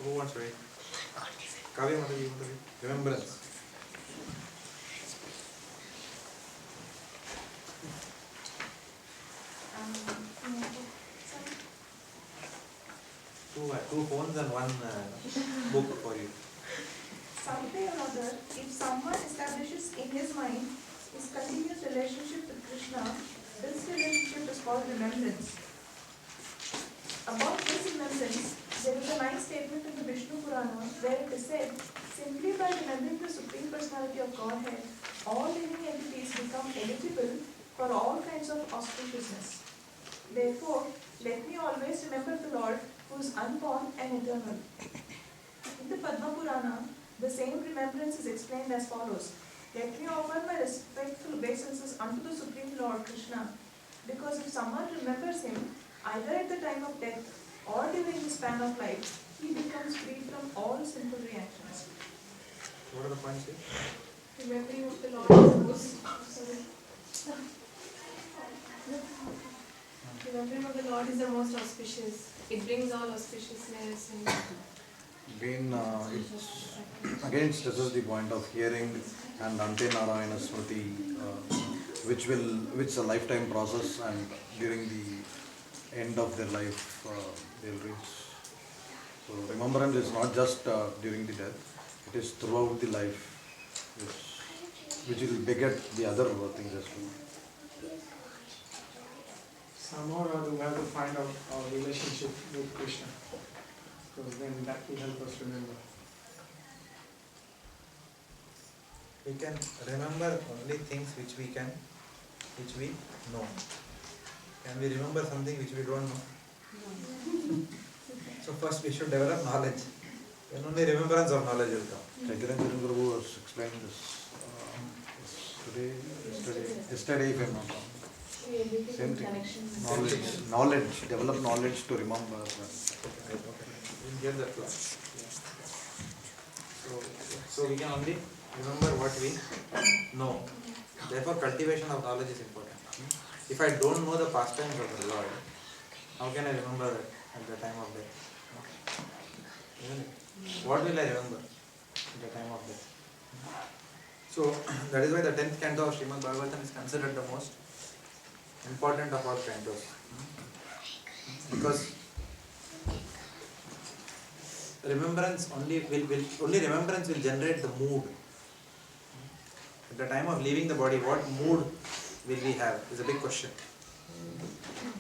Who wants to read? Kavya, you want to read? Remembrance. Two phones and one book for you. Someday or other, if someone establishes in his mind his continuous relationship with Krishna, this relationship is called remembrance. About this remembrance, there is a nice statement in the Vishnu Purana where it is said, simply by remembering the Supreme Personality of Godhead, all living entities become eligible for all kinds of auspiciousness. Therefore, let me always remember the Lord who is unborn and eternal. In the Padma Purana, the same remembrance is explained as follows. Let me offer my respectful obeisances unto the Supreme Lord Krishna, because if someone remembers him, either at the time of death or during the span of life, he becomes free from all sinful reactions. What are the points here? Remembering of the Lord is the most Remembering of the Lord is the most auspicious. It brings all auspiciousness and Again, it stresses the point of hearing and Ante Narayana Smriti, which is a lifetime process, and during the end of their life, they'll reach. So remembrance is not just during the death; it is throughout the life, which will beget the other things as well. Somehow or other we have to find out our relationship with Krishna, because then that will help us remember. We can remember only things which we know. Can we remember something which we don't know? No. So first we should develop knowledge. Then only remembrance of knowledge will come. Chaitanya Prabhu was explaining this yesterday if I'm not wrong. Actually, everything Same in thing. connection. Knowledge, develop knowledge to remember. Didn't hear that class. So we can only remember what we know. Therefore, cultivation of knowledge is important. If I don't know the pastimes of the Lord, how can I remember that at the time of death? Isn't it? What will I remember at the time of death? So that is why the 10th canto of Srimad Bhagavatam is considered the most important of all cantos. Because remembrance only remembrance will generate the mood. At the time of leaving the body, what mood will we have is a big question.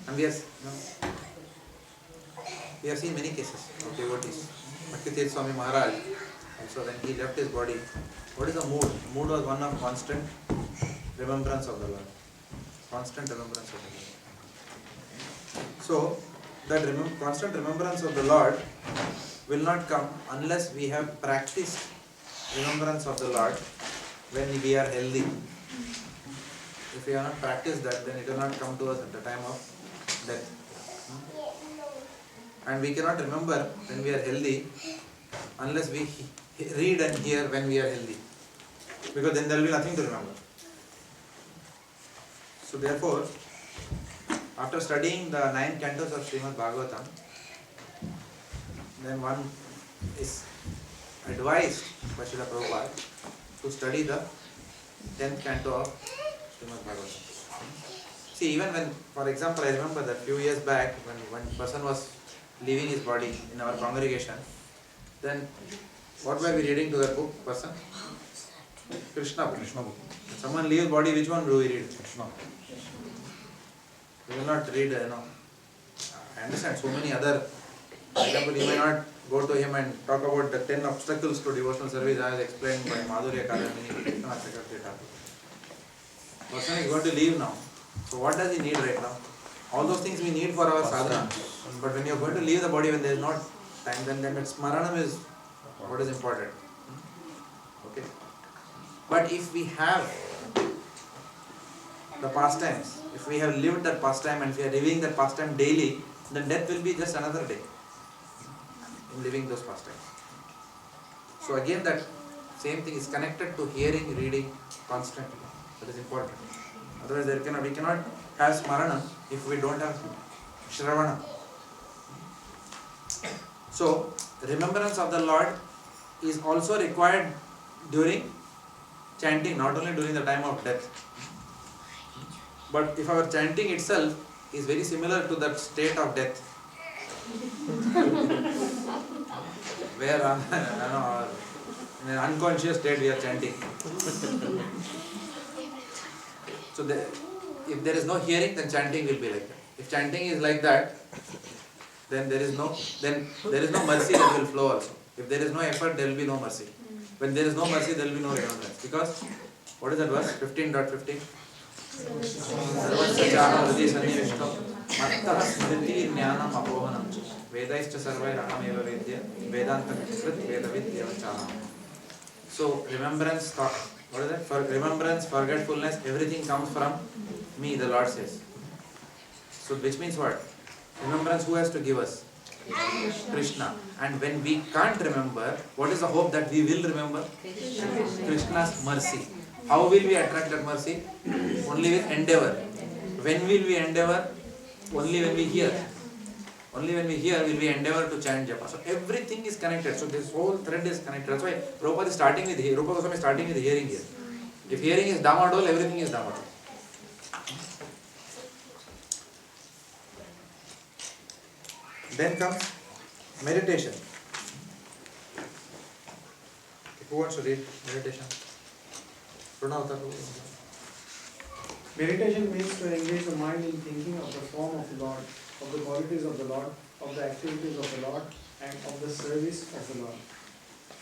And we have seen many cases of devotees. Bhaktivedanta Swami Maharaj, also when he left his body, what is the mood? The mood was one of constant remembrance of the Lord. Constant remembrance of the Lord. So, that constant remembrance of the Lord will not come unless we have practiced remembrance of the Lord when we are healthy. If we have not practiced that, then it will not come to us at the time of death. And we cannot remember when we are healthy unless we read and hear when we are healthy. Because then there will be nothing to remember. So therefore, after studying the 9 cantos of Srimad Bhagavatam, then one is advised by Srila Prabhupada to study the 10th canto of Srimad Bhagavatam. See, even when, for example, I remember that few years back when one person was leaving his body in our congregation, then what were we reading to that book person? Krishna book. When someone leaves body, which one do we read? Krishna. We will not read, I understand so many other, for example, you may not go to him and talk about the 10 obstacles to devotional service as explained by Madhurya Kadamini. Person is going to leave now. So what does he need right now? All those things we need for our sadhana. But when you are going to leave the body, when there is not time, then smaranam is what is important. Okay. But if we have the pastimes, if we have lived that pastime and if we are living that pastime daily, then death will be just another day in living those pastimes. So again, that same thing is connected to hearing, reading constantly. That is important. Otherwise, we cannot have smarana if we don't have shravana. So, remembrance of the Lord is also required during chanting, not only during the time of death. But if our chanting itself is very similar to that state of death, where in an unconscious state we are chanting. So if there is no hearing, then chanting will be like that. If chanting is like that, then there is no mercy that will flow also. If there is no effort, there will be no mercy. When there is no mercy, there will be no remembrance. Because, what is that verse? 15.15? Sarvasya jnana vriddhi sannivishtam mattah smriti jnanam apohanam vedaischa sarvai rahameva vedya vedanta krit vedavid devachanam. So, remembrance, thought. What is that? For remembrance, forgetfulness, everything comes from me, the Lord says. So, which means what? Remembrance, who has to give us? Krishna. And when we can't remember, what is the hope that we will remember? Krishna's mercy. How will we attract that mercy? Only with endeavor. When will we endeavor? Only when we hear. Only when we hear will we endeavor to chant japa. So everything is connected. So this whole thread is connected. That's why Prabhupada is starting with hearing here. If hearing is damadol, everything is damadol. Then comes meditation. Who wants to read meditation? Meditation means to engage the mind in thinking of the form of the Lord, of the qualities of the Lord, of the activities of the Lord, and of the service of the Lord.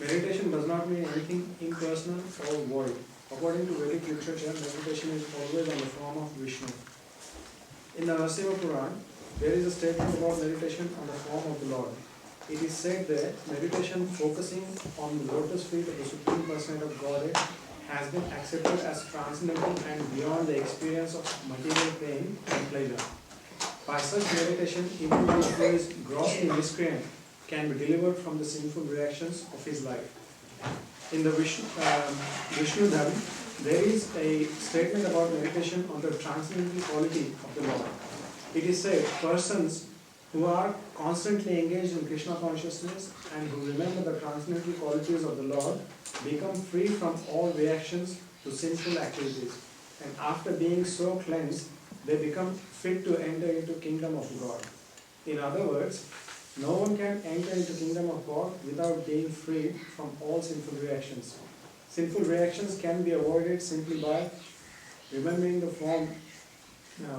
Meditation does not mean anything impersonal or void. According to Vedic literature, meditation is always on the form of Vishnu. In the Narasimha Puran, there is a statement about meditation on the form of the Lord. It is said that meditation focusing on the lotus feet of the Supreme Personality of Godhead has been accepted as transcendental and beyond the experience of material pain and pleasure. By such meditation, individual who is grossly miscreant can be delivered from the sinful reactions of his life. In the Vishnu Dhamma, there is a statement about meditation on the transcendental quality of the Lord. It is said, persons who are constantly engaged in Krishna consciousness and who remember the transcendental qualities of the Lord become free from all reactions to sinful activities. And after being so cleansed, they become fit to enter into kingdom of God. In other words, no one can enter into kingdom of God without being freed from all sinful reactions. Sinful reactions can be avoided simply by remembering the form,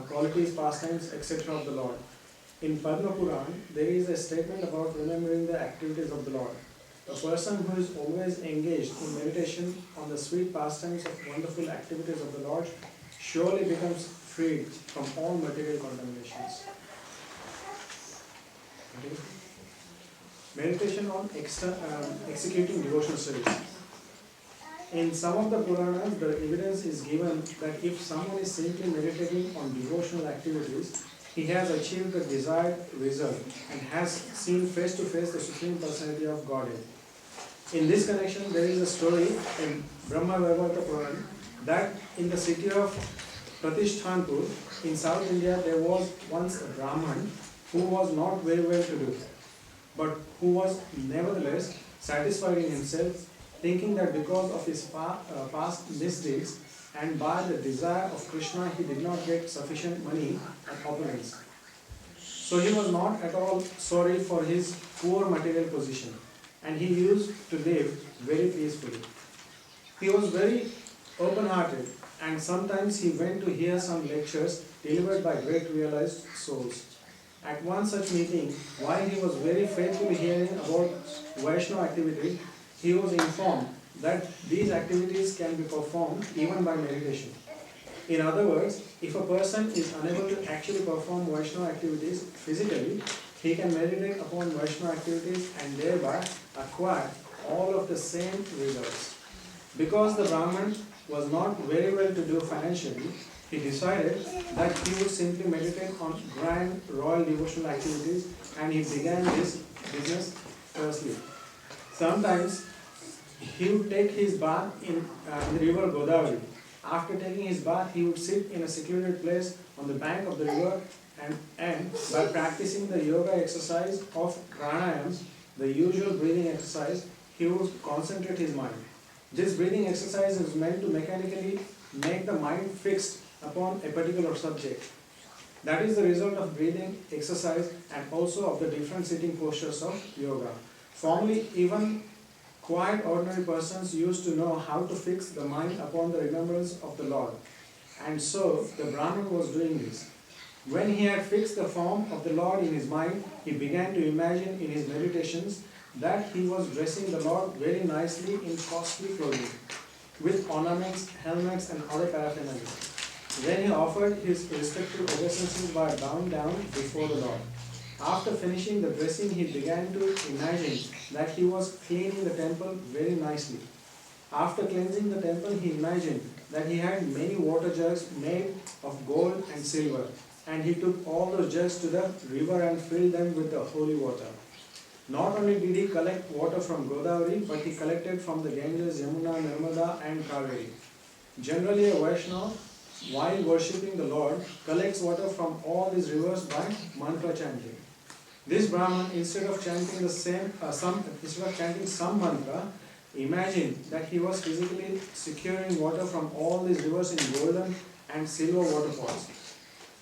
qualities, pastimes, etc. of the Lord. In Padma Puran, there is a statement about remembering the activities of the Lord. A person who is always engaged in meditation on the sweet pastimes of wonderful activities of the Lord surely becomes freed from all material contaminations. Okay. Meditation on executing devotional service. In some of the Puranas, the evidence is given that if someone is simply meditating on devotional activities, he has achieved the desired result and has seen face to face the Supreme Personality of Godhead. In this connection, there is a story in Brahma Vaivata Puran that in the city of Pratishtanpur in South India, there was once a Brahman who was not very well to do, but who was nevertheless satisfied in himself, thinking that because of his past misdeeds and by the desire of Krishna, he did not get sufficient money and opulence. So he was not at all sorry for his poor material position, and he used to live very peacefully. He was very open-hearted, and sometimes he went to hear some lectures delivered by great realized souls. At one such meeting, while he was very faithfully hearing about Vaishnava activities, he was informed that these activities can be performed even by meditation. In other words, if a person is unable to actually perform Vaishnava activities physically, he can meditate upon Vaishnava activities and thereby acquire all of the same results. Because the Brahman was not very well to do financially, he decided that he would simply meditate on grand royal devotional activities, and he began this business firstly. Sometimes he would take his bath in the river Godavari. After taking his bath, he would sit in a secluded place on the bank of the river and by practicing the yoga exercise of pranayams, the usual breathing exercise, he would concentrate his mind. This breathing exercise is meant to mechanically make the mind fixed upon a particular subject. That is the result of breathing exercise and also of the different sitting postures of yoga. Formerly, even quite ordinary persons used to know how to fix the mind upon the remembrance of the Lord. And so, the Brahman was doing this. When he had fixed the form of the Lord in his mind, he began to imagine in his meditations that he was dressing the Lord very nicely in costly clothing, with ornaments, helmets and other paraphernalia. Then he offered his respective obeisances by bowing down before the Lord. After finishing the dressing, he began to imagine that he was cleaning the temple very nicely. After cleansing the temple, he imagined that he had many water jugs made of gold and silver, and he took all those jugs to the river and filled them with the holy water. Not only did he collect water from Godavari, but he collected from the Ganges, Yamuna, Narmada and Kaveri. Generally, a Vaishnava, while worshipping the Lord, collects water from all these rivers by mantra chanting. This Brahman, instead of chanting some mantra, imagined that he was physically securing water from all these rivers in golden and silver water pots.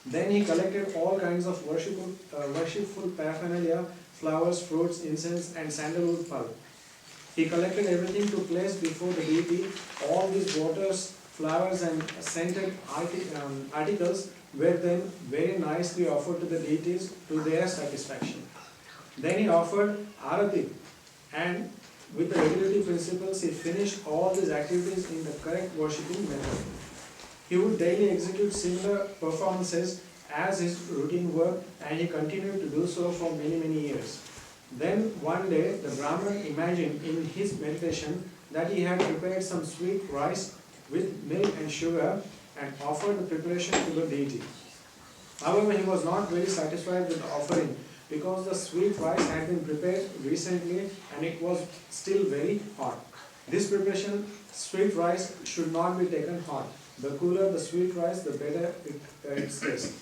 Then he collected all kinds of worshipful paraphernalia, flowers, fruits, incense and sandalwood pulp. He collected everything to place before the deity. All these waters, flowers and scented articles were then very nicely offered to the deities to their satisfaction. Then he offered arati, and with the regularity principles he finished all these activities in the correct worshipping method. He would daily execute similar performances as his routine work, and he continued to do so for many years. Then one day the Brahman imagined in his meditation that he had prepared some sweet rice with milk and sugar and offered the preparation to the deity. However, he was not very satisfied with the offering because the sweet rice had been prepared recently and it was still very hot. This preparation, sweet rice, should not be taken hot. The cooler the sweet rice, the better its taste.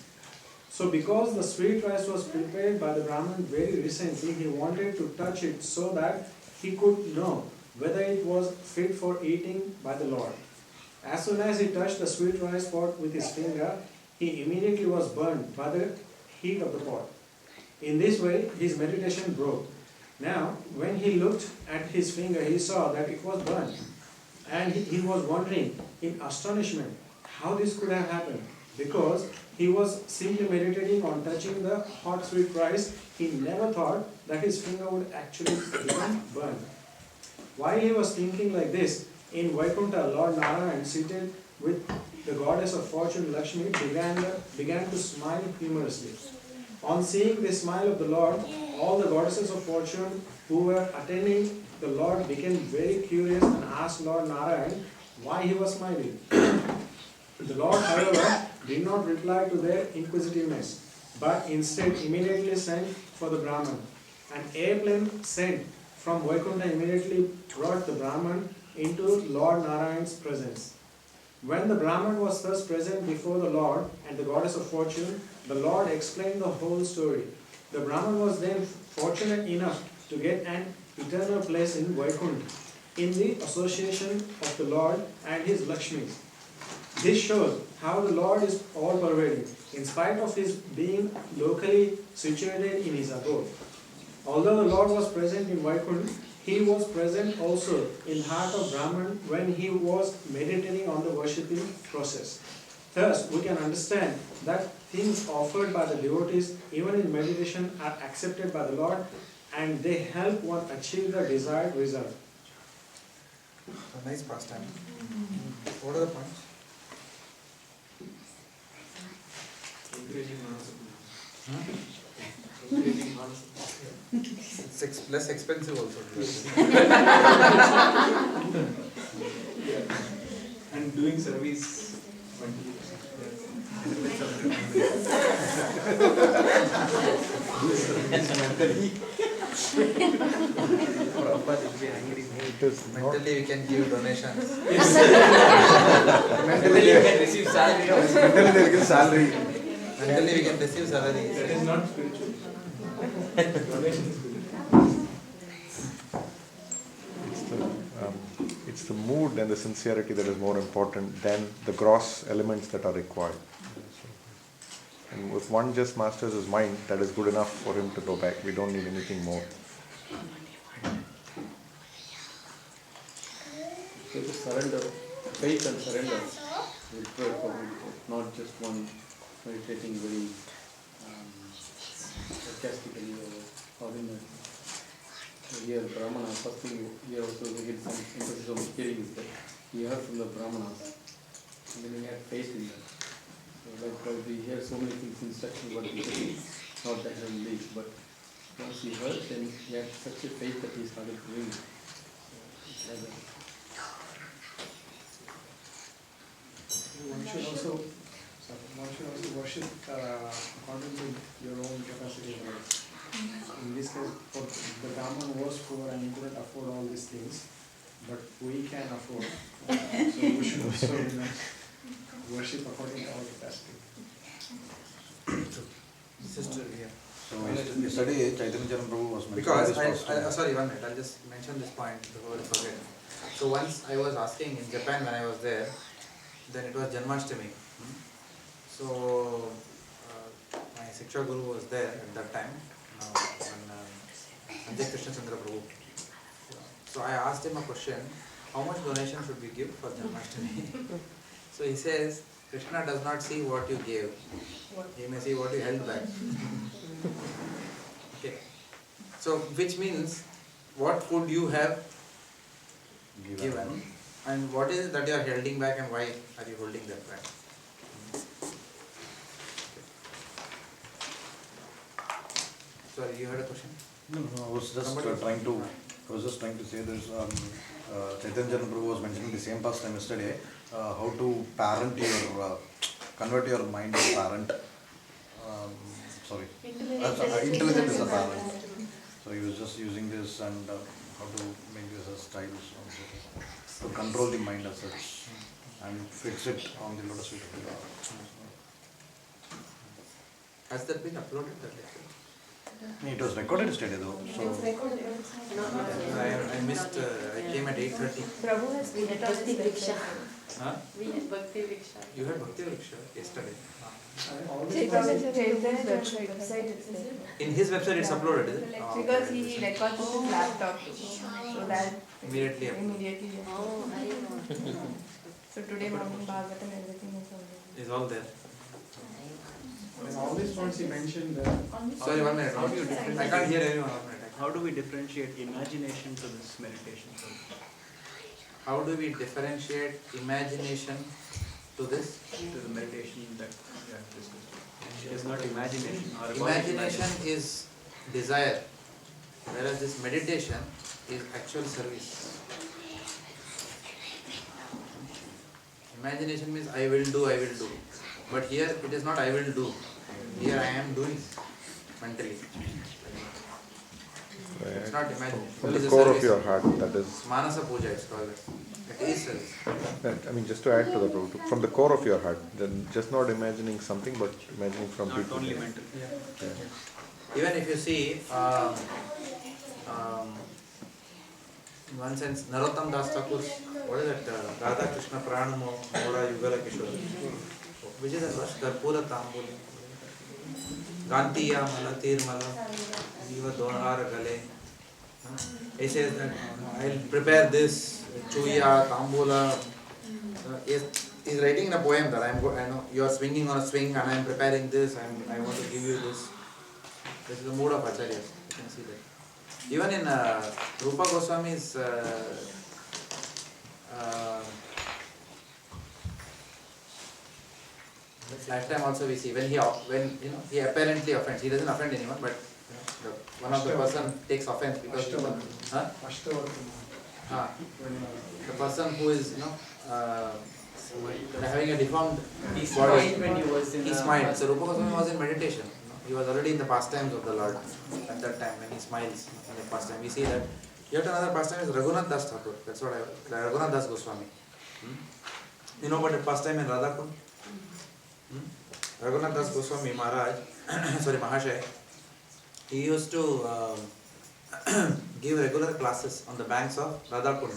So because the sweet rice was prepared by the Brahman very recently, he wanted to touch it so that he could know whether it was fit for eating by the Lord. As soon as he touched the sweet rice pot with his finger, he immediately was burned by the heat of the pot. In this way, his meditation broke. Now, when he looked at his finger, he saw that it was burned. And he was wondering in astonishment how this could have happened. Because he was simply meditating on touching the hot sweet rice, he never thought that his finger would actually become burned. While he was thinking like this, in Vaikuntha, Lord Narayan, seated with the goddess of fortune Lakshmi, began to smile humorously. On seeing the smile of the Lord, all the goddesses of fortune who were attending the Lord became very curious and asked Lord Narayan why he was smiling. The Lord, however, did not reply to their inquisitiveness, but instead immediately sent for the Brahman. An airplane sent from Vaikuntha immediately brought the Brahman into Lord Narayan's presence. When the Brahman was thus present before the Lord and the goddess of fortune, the Lord explained the whole story. The Brahman was then fortunate enough to get an eternal place in Vaikuntha, in the association of the Lord and his Lakshmis. This shows how the Lord is all-pervading, in spite of his being locally situated in his abode. Although the Lord was present in Vaikuntha, he was present also in the heart of Brahman when he was meditating on the worshipping process. Thus, we can understand that things offered by the devotees, even in meditation, are accepted by the Lord and they help one achieve the desired result. A nice pastime. What are the points? Encouraging Manasana. Encouraging Manasana. It's less expensive also. And doing service mentally. Mentally we can give donations. Mentally you can receive salary. Mentally they will give salary. Mentally we can receive salary. That is not spiritual. Donation is spiritual. It's the mood and the sincerity that is more important than the gross elements that are required. And if one just masters his mind, that is good enough for him to go back. We don't need anything more. So to surrender, faith and surrender is required for meditation, not just one meditating very sarcastically or ordinary. Here Brahmana, first thing here also we get some emphasis on hearing is that he heard from the Brahmanas and then he had faith in that. So like we hear so many things, instructions, but we not that really, but once he heard, then he had such a faith that he started doing it. So, like that. One should also worship according to your own capacity. In this case, the Brahman was poor and he couldn't afford all these things, but we can afford. So we should also worship according to our capacity. Sister here. So yesterday Chaitanya Charan Prabhu was mentioning Because this sorry, 1 minute, I'll just mention this point before I forget. So once I was asking in Japan when I was there, then it was Janmashtami. So my Siksha Guru was there at that time, when Krishna Prabhu. So I asked him a question, how much donation should we give for Janmashtami? So he says, Krishna does not see what you gave, he may see what you held back. Okay. So which means, what could you have given and what is it that you are holding back and why are you holding that back? Sorry, you had a question? No, I was just trying to I was just trying to say this. Chaitanya Prabhu was mentioning the same pastime yesterday. How to parent your, convert your mind to parent. Intelligent is a parent. So he was just using this and how to make this a style to control the mind as such and fix it on the lotus feet of the Lord. Has that been uploaded? That lecture? It was recorded yesterday though. So I missed. I came at 8:30. Prabhu has been at Bhakti Vriksha. Huh? We had Bhakti Vriksha. You had Bhakti Vriksha yesterday. In his website it's uploaded, is it? Because he records with his laptop, so that Immediately. immediately. Oh, I know. So today morning Bhagavatam and everything is on. Is all there. In all these points he mentioned Sorry, 1 minute. How do you differentiate? I can't hear everyone. 1 minute. How do we differentiate imagination to this meditation? How do we differentiate imagination to this? To the meditation that we have discussed. It is not imagination. Or Imagination is desire, whereas this meditation is actual service. Imagination means I will do. But here it is not I will do. Here I am doing mentally. It's not imagination. From It is the a core of service. your heart, that is. Manasa puja is called. It is service. I mean, just to add to that, from the core of your heart, then just not imagining something, but imagining from not people. only mental. Even if you see, in one sense, Narottam Das Thakur's, what is that? Radha Krishna Pranamo Mora Yugala Kishore. Which is that verse? Karpura Tambuli. Gantiya Malatir Mala. Viva Donhara Gale. He says that I'll prepare this, Chuya, Tambula. He's writing in a poem that I know you are swinging on a swing and I am preparing this, I want to give you this. This is the mood of Acharyas. You can see that. Even in Rupa Goswami's lifetime also we see when he apparently offends. He doesn't offend anyone, but one of the person takes offense because the person who is having a deformed body, he smiled. So Rupa Goswami was in meditation. He was already in the pastimes of the Lord at that time when he smiles in the pastime. We see that. Yet another pastime is Raghunath Das Thakur. That's what Raghunath Das Goswami. You know about the pastime in Radhakund? Raghunath Das Goswami Maharaj, Mahashay, he used to give regular classes on the banks of Radhakund.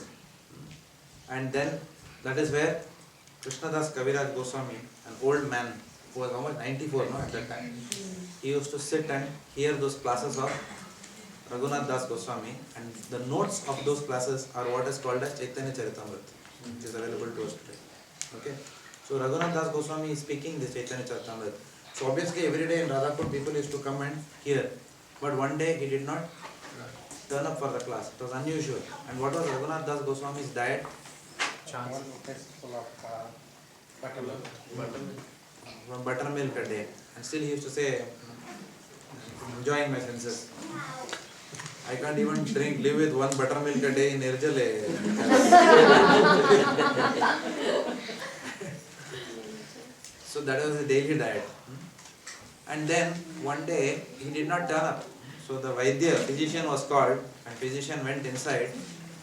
And then that is where Krishna Das Kaviraj Goswami, an old man who was almost 94 at that time, he used to sit and hear those classes of Raghunath Das Goswami, and the notes of those classes are what is called as Chaitanya Charitamrita, which is available to us today. Okay? So Raghunath Das Goswami is speaking this Chaitanya Charitamrita. So obviously every day in Radhakund people used to come and hear. But one day he did not turn up for the class. It was unusual. And what was Raghunath Das Goswami's diet? Chance. Full of buttermilk. Buttermilk a day. And still he used to say, enjoying my senses. I can't even live with one buttermilk a day in Nirjale. So that was his daily diet. And then one day he did not turn up. So the physician was called, and physician went inside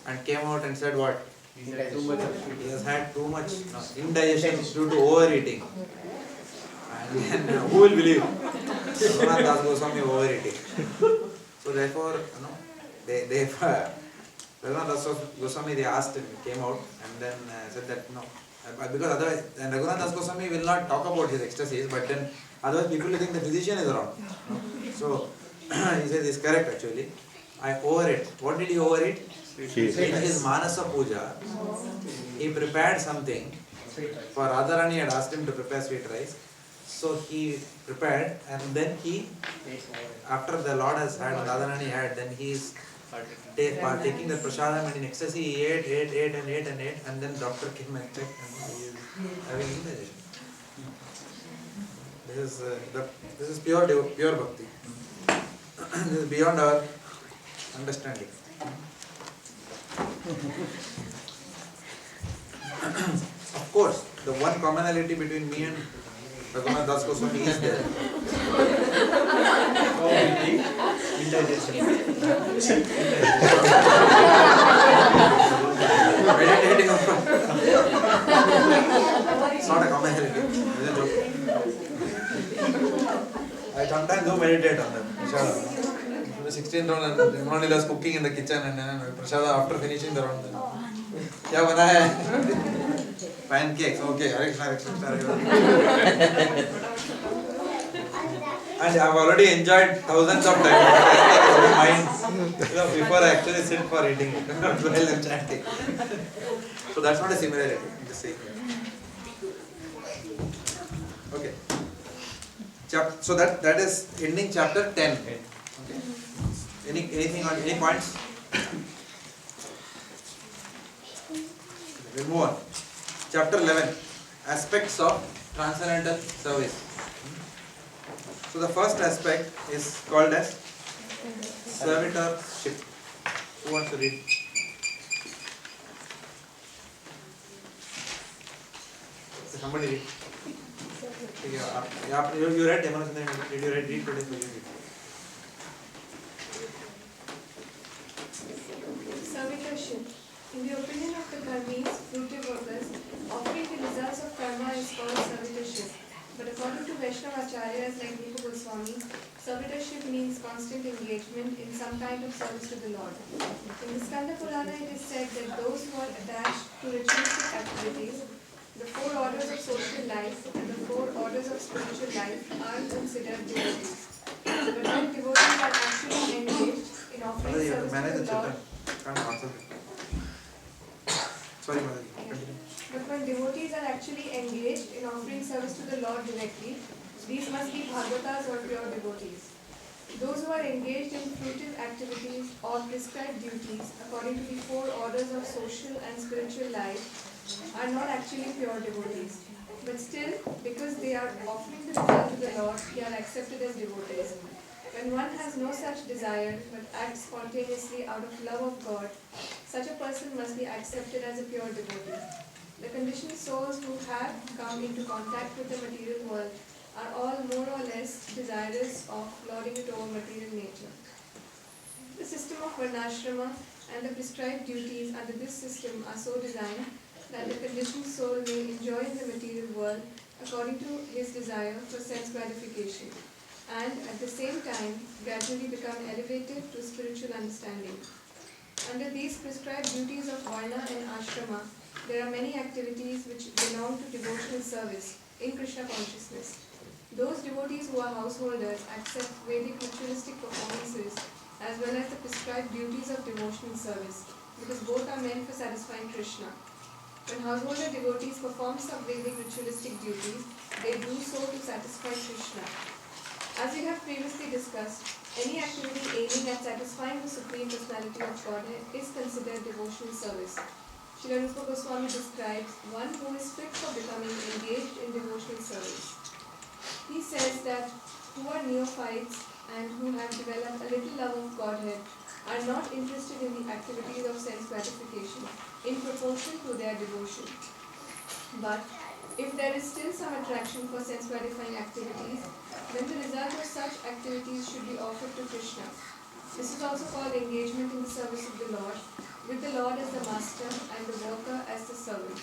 and came out and said what? He has had too much indigestion due to overeating. And then who will believe? Raghunath Das Goswami overeating. So therefore, Raghunath Das Goswami, they asked him, he came out and then said that no. Because otherwise, and Raghunath Das Goswami will not talk about his ecstasies, but then otherwise people will think the physician is wrong. So he says it's correct actually. I overate. What did he overeat? In his Manasa Puja, he prepared something. For Radharani had asked him to prepare sweet rice. So he prepared, and then he, after the Lord has had, Radharani had, then he is partaking the prasadam, and in ecstasy he ate, and then doctor came and checked, and he is having indigestion. This is pure bhakti. This is beyond our understanding. Of course, the one commonality between me and Bhagavad Das Goswami is there. Meditating on it's not a commonality. It's a joke. I sometimes do meditate on them. Prasada. 16th round and Ramanila is cooking in the kitchen and then Prasada after finishing the round. क्या बना है? Pancakes. Okay, Hare Krishna, Hare Krishna. And I've already enjoyed thousands of times. Before I actually sit for eating, not while I'm chanting. So that's not a similarity. I'm just saying. Okay. So that is ending chapter 10. Okay. Anything on any points? We'll move on. Chapter 11. Aspects of transcendental service. So the first aspect is called as servitorship. Who wants to read? Somebody read. You read Demonstration. Did you read today's Bhagavad? Servitorship. In the opinion of the karmis, fruitive workers, offering the results of karma is called servitorship. But according to Vaishnava-acharyas like Rupa Goswami, servitorship means constant engagement in some kind of service to the Lord. In the Skanda Purana, it is said that those who are attached to ritualistic activities, the 4 orders of social life and the 4 orders of spiritual life are considered devotees. But when devotees are actually engaged in offering service to the Lord, Sorry, Madhuri. Continue. but when devotees are actually engaged in offering service to the Lord directly, these must be Bhagavatas or pure devotees. Those who are engaged in fruitive activities or prescribed duties according to the 4 orders of social and spiritual life are not actually pure devotees. But still, because they are offering the result to the Lord, they are accepted as devotees. When one has no such desire but acts spontaneously out of love of God, such a person must be accepted as a pure devotee. The conditioned souls who have come into contact with the material world are all more or less desirous of lording it over material nature. The system of Varnashrama and the prescribed duties under this system are so designed that the conditioned soul may enjoy in the material world according to his desire for sense gratification, and at the same time gradually become elevated to spiritual understanding. Under these prescribed duties of Varna and Ashrama, there are many activities which belong to devotional service in Krishna consciousness. Those devotees who are householders accept Vedic ritualistic performances as well as the prescribed duties of devotional service, because both are meant for satisfying Krishna. When householder devotees perform some Vedic ritualistic duties, they do so to satisfy Krishna. As we have previously discussed, any activity aiming at satisfying the Supreme Personality of Godhead is considered devotional service. Srila Rupa Goswami describes one who is fit for becoming engaged in devotional service. He says that who are neophytes and who have developed a little love of Godhead are not interested in the activities of sense gratification in proportion to their devotion. But if there is still some attraction for sense gratifying activities, then the result of such activities should be offered to Krishna. This is also called engagement in the service of the Lord, with the Lord as the master and the worker as the servant.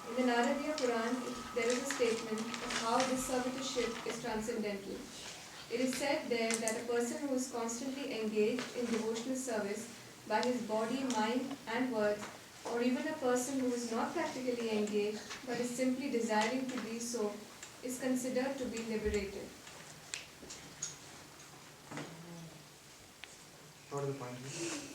In the Naradiya Puran, there is a statement of how this servitorship is transcendental. It is said there that a person who is constantly engaged in devotional service by his body, mind and words, or even a person who is not practically engaged but is simply desiring to be so, is considered to be liberated. What are the points?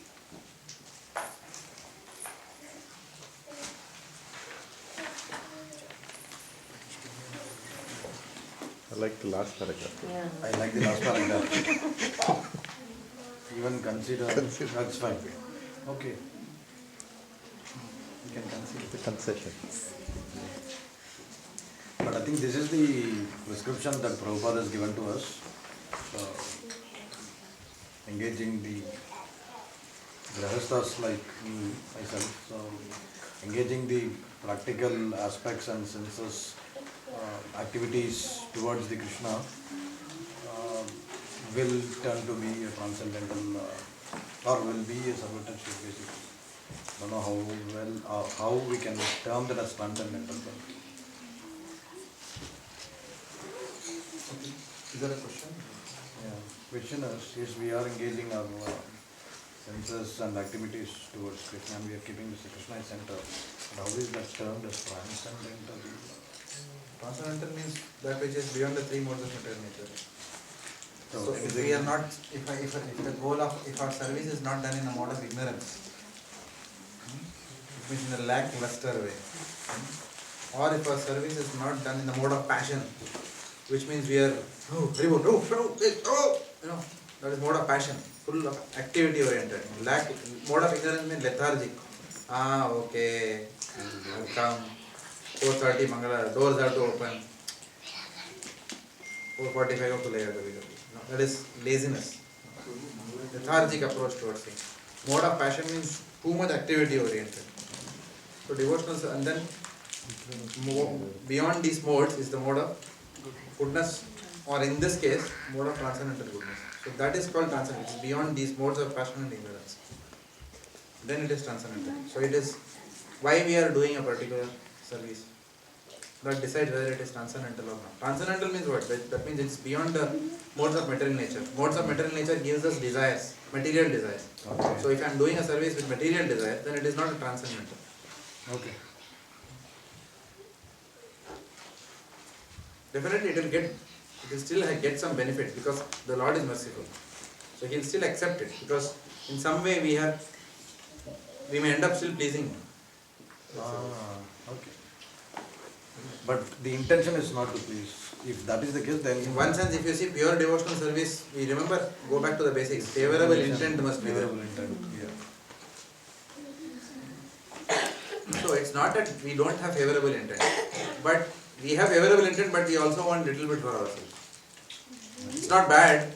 I like the last paragraph. I like the last paragraph. Even consider, that's fine. Okay. You can consider. The concession. But I think this is the prescription that Prabhupada has given to us. Engaging the grahasthas like me, myself, so engaging the practical aspects and senses activities towards the Krishna will turn to be a transcendental or will be a servitorship basically. I don't know how we can term that as transcendental. Is there a question? Yeah. Question is we are engaging our senses and activities towards Krishna and we are keeping this Krishna center. But how is that termed as transcendental? Transcendental means that which is beyond the three modes of material nature. So if anything- we are not, if the goal of, if our service is not done in a mode of ignorance, it means in a lackluster way, or if our service is not done in the mode of passion, which means we are, that is mode of passion, full of activity oriented. Mode of ignorance means lethargic. Okay, I'll come. 4:30 Mangala, doors have to open. 4:45 को खुलेगा कभी-कभी. No, that is laziness. Lethargic approach towards things. Mode of passion means too much activity oriented. So devotional, and then beyond these modes is the mode of goodness, or in this case, mode of transcendental goodness. So that is called transcendental. It's beyond these modes of passion and ignorance. Then it is transcendental. So it is why we are doing a particular service. That decides whether it is transcendental or not. Transcendental means what? That means it's beyond the modes of material nature. Modes of material nature gives us desires, material desires. Okay. So if I am doing a service with material desire, then it is not a transcendental. Okay. Definitely it will still get some benefit because the Lord is merciful. So He will still accept it because in some way we may end up still pleasing Him. Okay. But the intention is not to please. If that is the case, then In one sense, if you see pure devotional service, we remember, go back to the basics. Favorable intent must be there. favorable intent. Yeah. So it's not that we don't have favorable intent, but we have favorable intent, but we also want little bit for ourselves. It's not bad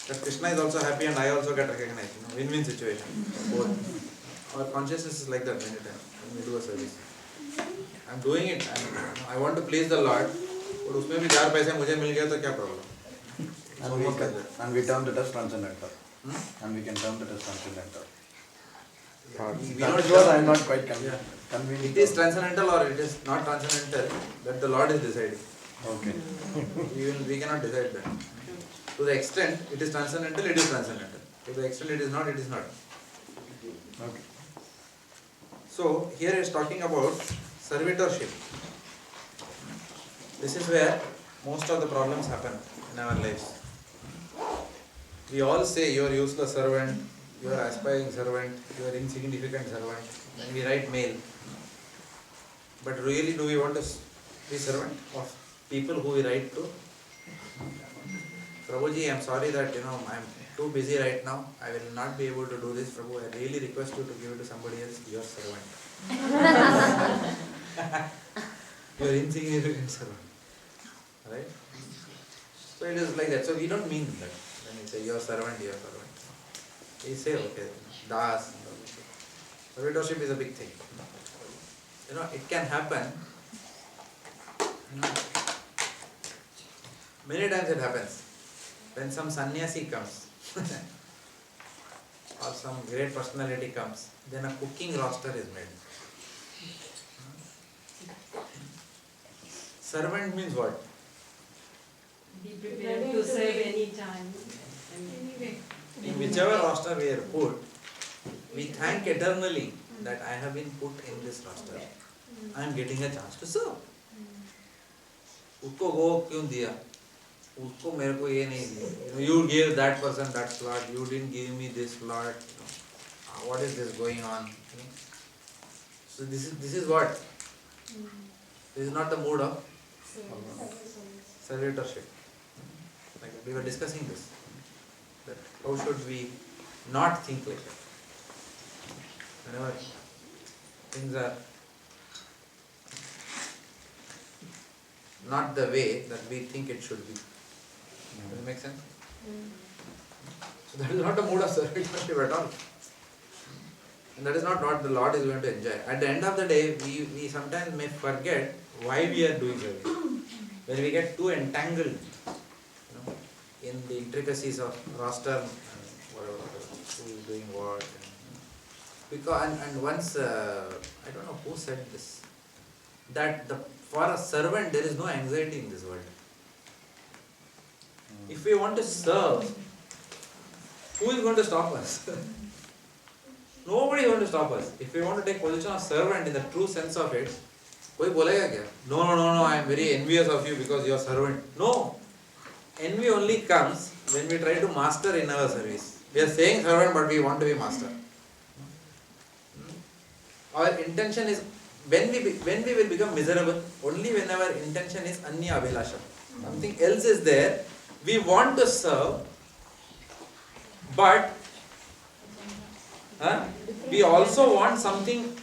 that Krishna is also happy and I also get recognized. Win-win situation. Both. Our consciousness is like that many times when we do a service. I'm doing it. I want to please the Lord, but उसमें भी 4 पैसे मुझे मिल गए तो क्या problem? And we term it as transcendental. And we can term it as transcendental. That is what I am not quite convinced. It is transcendental or it is not transcendental, that the Lord is deciding. Okay. We cannot decide that. To the extent it is transcendental, it is transcendental. To the extent it is not, it is not. Okay. So here is talking about servitorship. This is where most of the problems happen in our lives. We all say you are useless servant, you are aspiring servant, you are insignificant servant, and we write mail. But really, do we want to be servant of people who we write to? Prabhuji, I am sorry that I am too busy right now. I will not be able to do this. Prabhu, I really request you to give it to somebody else, your servant. You are insignificant servant. Right? So it is like that. So we don't mean that when we say your servant, your servant. We say, okay, das. Servitorship is a big thing. It can happen. Many times it happens. When some sannyasi comes, or some great personality comes, then a cooking roster is made. Servant means what? Be prepared to serve any time. In whichever roster we are put, we thank eternally that I have been put in this roster. I am getting a chance to serve. उसको वो क्यों दिया? उसको मेरे को ये नहीं दिया. You gave that person that slot. You didn't give me this slot. What is this going on? So this is what? This is not the mood of servitorship. Like we were discussing this. That how should we not think like that? Whenever things are not the way that we think it should be. Does it make sense? So that is not a mood of servitorship at all. And that is not what the Lord is going to enjoy. At the end of the day, we sometimes may forget why we are doing service. When we get too entangled in the intricacies of roster and whatever, who is doing what. Because, and once, I don't know who said this, that for a servant there is no anxiety in this world. If we want to serve, who is going to stop us? Nobody is going to stop us. If we want to take position of servant in the true sense of it, koi bolega kya? No, I am very envious of you because you are servant. No. Envy only comes when we try to master in our service. We are saying servant but we want to be master. Our intention is, when we will become miserable, only when our intention is anya abhilasha. Something else is there. We want to serve, but we also want something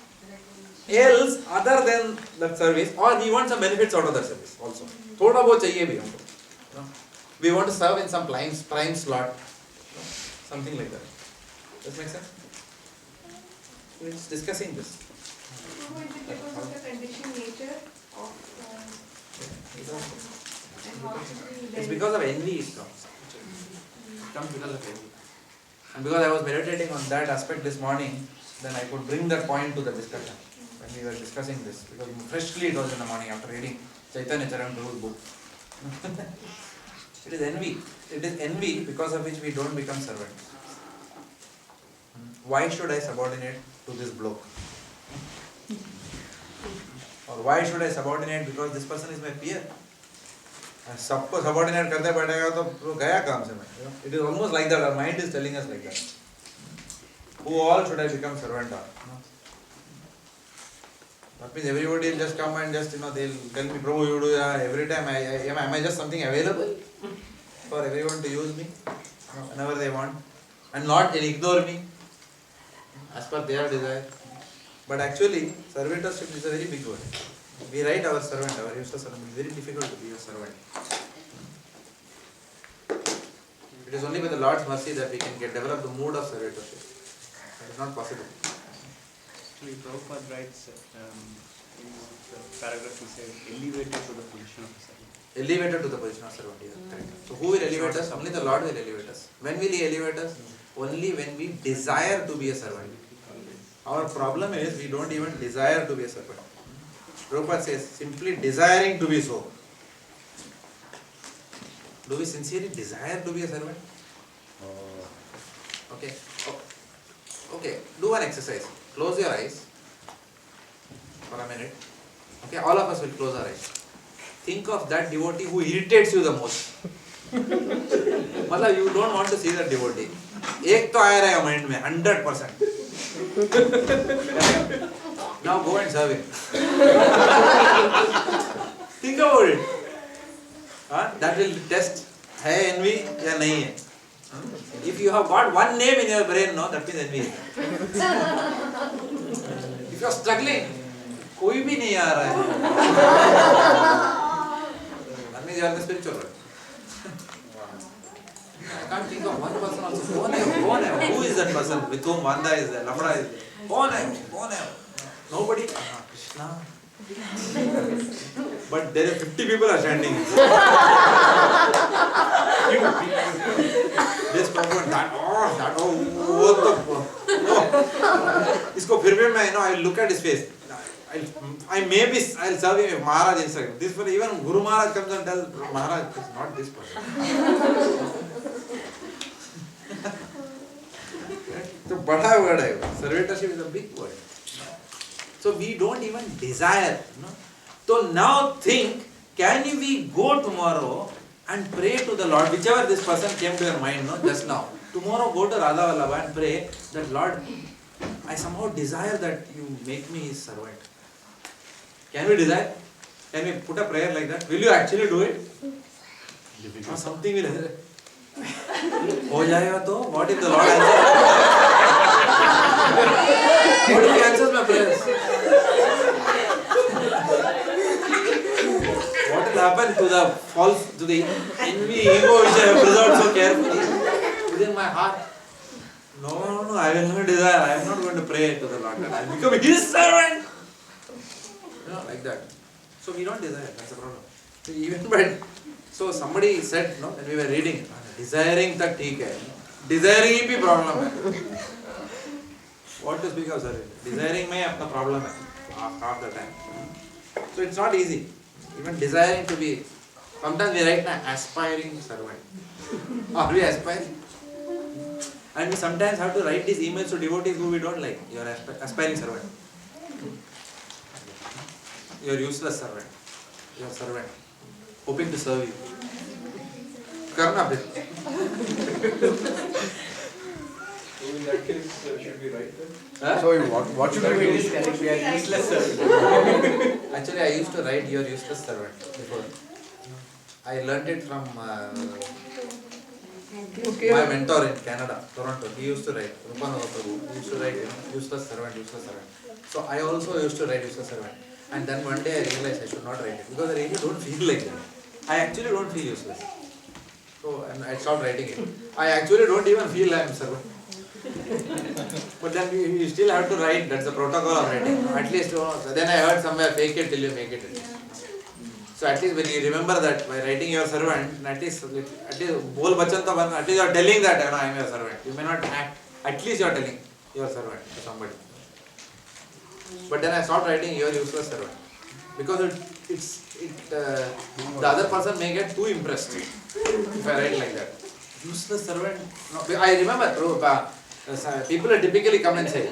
else other than that service, or we want some benefits out of that service also. Thoda bahut chahiye bhi humko. We want to serve in some prime slot, something like that. Does that make sense? We are just discussing this. So is it because of the conditioned nature of and how should we It's because of envy it comes. It comes because of envy. And because I was meditating on that aspect this morning, then I could bring that point to the discussion when we were discussing this. Because freshly it was in the morning after reading Chaitanya Charan Prabhu's book. It is envy. It is envy because of which we don't become servants. Why should I subordinate to this bloke? Or why should I subordinate because this person is my peer? सबको subordinate करते बैठेगा तो गया काम से मैं. It is almost like that. Our mind is telling us like that. Who all should I become servant of? That means everybody will just come and just they'll tell me, Prabhu, you do every time. Am I just something available for everyone to use me whenever they want and not ignore me as per their desire? But actually, servitorship is a very big word. We write our servant, our user servant. It's very difficult to be a servant. It is only by the Lord's mercy that we can develop the mood of servitorship. It is not possible. Actually, Prabhupada writes in the paragraph he said, elevated to the position of a servant. Elevated to the position of servant, yeah. Correct. So who will elevate us? Only the Lord will elevate us. When will He elevate us? Only when we desire to be a servant. Our problem is we don't even desire to be a servant. Prabhupada says, simply desiring to be so. Do we sincerely desire to be a servant? Okay. Okay, do an exercise. Close your eyes for a minute. Okay, all of us will close our eyes. Think of that devotee who irritates you the most. Matlab, you don't want to see that devotee. एक तो आया रहेगा mind में 100%. Now go and serve him. Think about it. That will test है envy या नहीं है. If you have got one name in your brain, no, that means envy. If you are struggling, कोई भी नहीं आ रहा है. That means you are in the spiritual world. I can't think of one person also. कौन है? Who is that person with whom Vanda is there? Lamada is there? कौन है? Nobody? Krishna. But there are 50 people are standing. This person, what the इसको फिर भी मैं I will look at his face. I'll serve him if Maharaj instructs. This one, even Guru Maharaj comes and tells Maharaj, it's not this person. So बड़ा word है. Servitorship is a big word. So we don't even desire. No? So now think, can we go tomorrow and pray to the Lord, whichever this person came to your mind, no, just now. Tomorrow go to Radha Vallabha and pray that Lord, I somehow desire that you make me His servant. Can we desire? Can we put a prayer like that? Will you actually do it? Or something will happen. हो जाएगा तो? What if the Lord answers? What if He answers my prayers? What will happen to the envy, ego which I have preserved so carefully within my heart? No, I will not desire. I am not going to pray to the Lord. I will become His servant. Like that. So we don't desire. That's the problem. So even when, so somebody said, when we were reading, desiring that theek hai. Desiring ही भी problem है. What to speak of service? Desiring में अपना problem है. Half the time. So it's not easy. Even desiring to be, sometimes we write an aspiring servant. Are we aspiring? And we sometimes have to write these emails to devotees who we don't like. You are aspiring servant. You are useless servant. You are servant. Hoping to serve you. Karna bhi. So in that case, should we write them? Huh? So what should we do? We are useless servant. Actually, I used to write "You are useless servant" before. I learned it from my mentor in Canada, Toronto. He used to write, Rupananda Prabhu. He used to write, useless servant, useless servant. So I also used to write useless servant. And then one day I realized I should not write it because I really don't feel like that. I actually don't feel useless. So and I stopped writing it. I actually don't even feel I am servant. But then you still have to write. That's the protocol of writing. At least, then I heard somewhere, fake it till you make it. So at least when you remember that by writing your servant, at least bol bachan to ban, at least you are telling that I am your servant. You may not act. At least you are telling your servant to somebody. But then I stopped writing your useless servant because the other person may get too impressed if I write like that. Useless servant. No, I remember people typically come and say,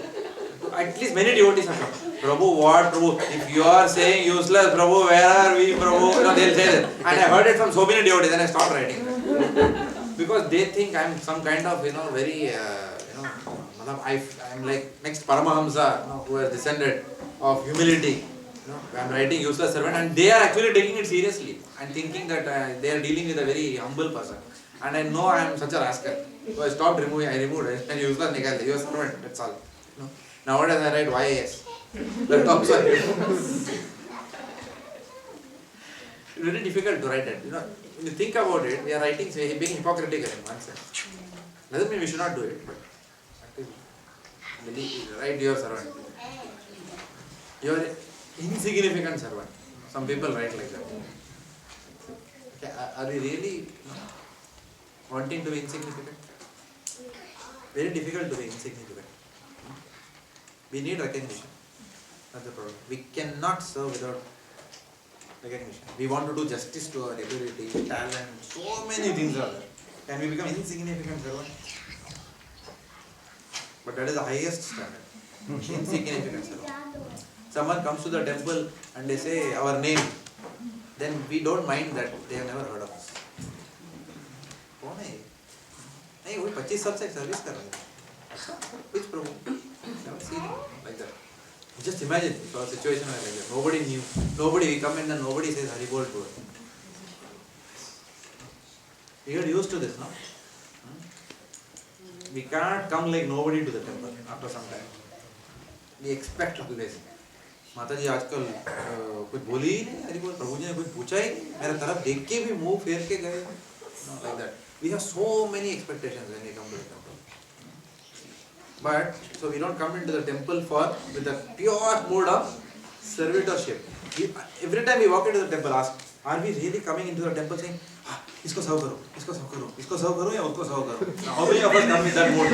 at least many devotees have come. Prabhu, what Prabhu? If you are saying useless, Prabhu, where are we, Prabhu? They'll say that. And I heard it from so many devotees, then I stopped writing that. Because they think I am some kind of, very, I am like next Paramahamsa, who has descended of humility. I am writing useless servant, and they are actually taking it seriously and thinking that they are dealing with a very humble person. And I know I am such a rascal. So I stopped removing, I removed it, and useless nikal, you are servant, that's all. Nowadays I write YAS. That also I It's very difficult to write it. When you think about it, we are writing, being hypocritical in one sense. Doesn't mean we should not do it, but write your servant. You are insignificant servant. Some people write like that. Okay, are we really wanting to be insignificant? Very difficult to be insignificant. We need recognition. That's the problem. We cannot serve without recognition. We want to do justice to our ability, talent, so many things are there. Can we become insignificant servant? But that is the highest standard. Insignificant servant. Someone comes to the temple and they say our name, then we don't mind that they have never heard of us. कौन है ये? नहीं वही 25 साल से service कर रहे हैं. Which Prabhu? Never seen him like that. Just imagine if our situation was like that. Nobody knew. Nobody, we come in and nobody says Hari Bol to us. We are used to this, no? We can't come like nobody to the temple after some time. We expect all this. माता जी आजकल कुछ बोली ही नहीं हरि बोल प्रभु जी ने कुछ पूछा ही नहीं मेरे तरफ देख के भी मुंह फेर के गए like that. We have so many expectations when we come to the temple. But so we don't come into the temple with a pure mood of servitorship. Every time we walk into the temple, ask, are we really coming into the temple saying, इसको सर्व करो, इसको सर्व करो, इसको सर्व करो या उसको सर्व करो? How many of us come with that mood?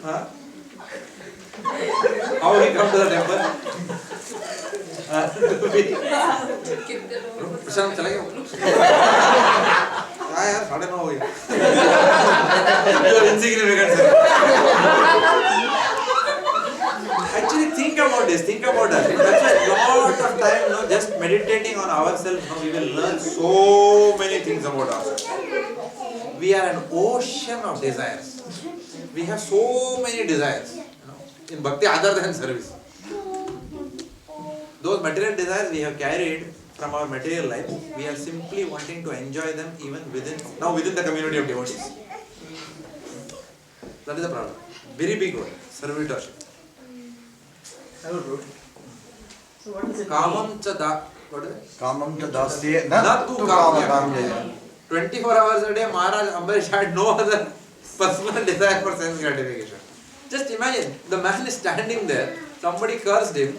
Huh? How we come to the temple? प्रशांत चला गया? हाँ यार 9:30 हो गया. You are insignificant, sir. Actually, think about this. Think about that. That's a lot of time. Just meditating on ourselves. We will learn so many things about ourselves. We are an ocean of desires. We have so many desires. In bhakti, other than service. Those material desires we have carried from our material life, we are simply wanting to enjoy them even within the community of devotees. That is the problem. Very big one. Servitorship. So what is it? Kamam cha da. What is it? Kamam cha dasye na tu kamya. 24 hours a day, Maharaj Ambarish had no other personal desire for sense gratification. Just imagine, the man is standing there, somebody cursed him,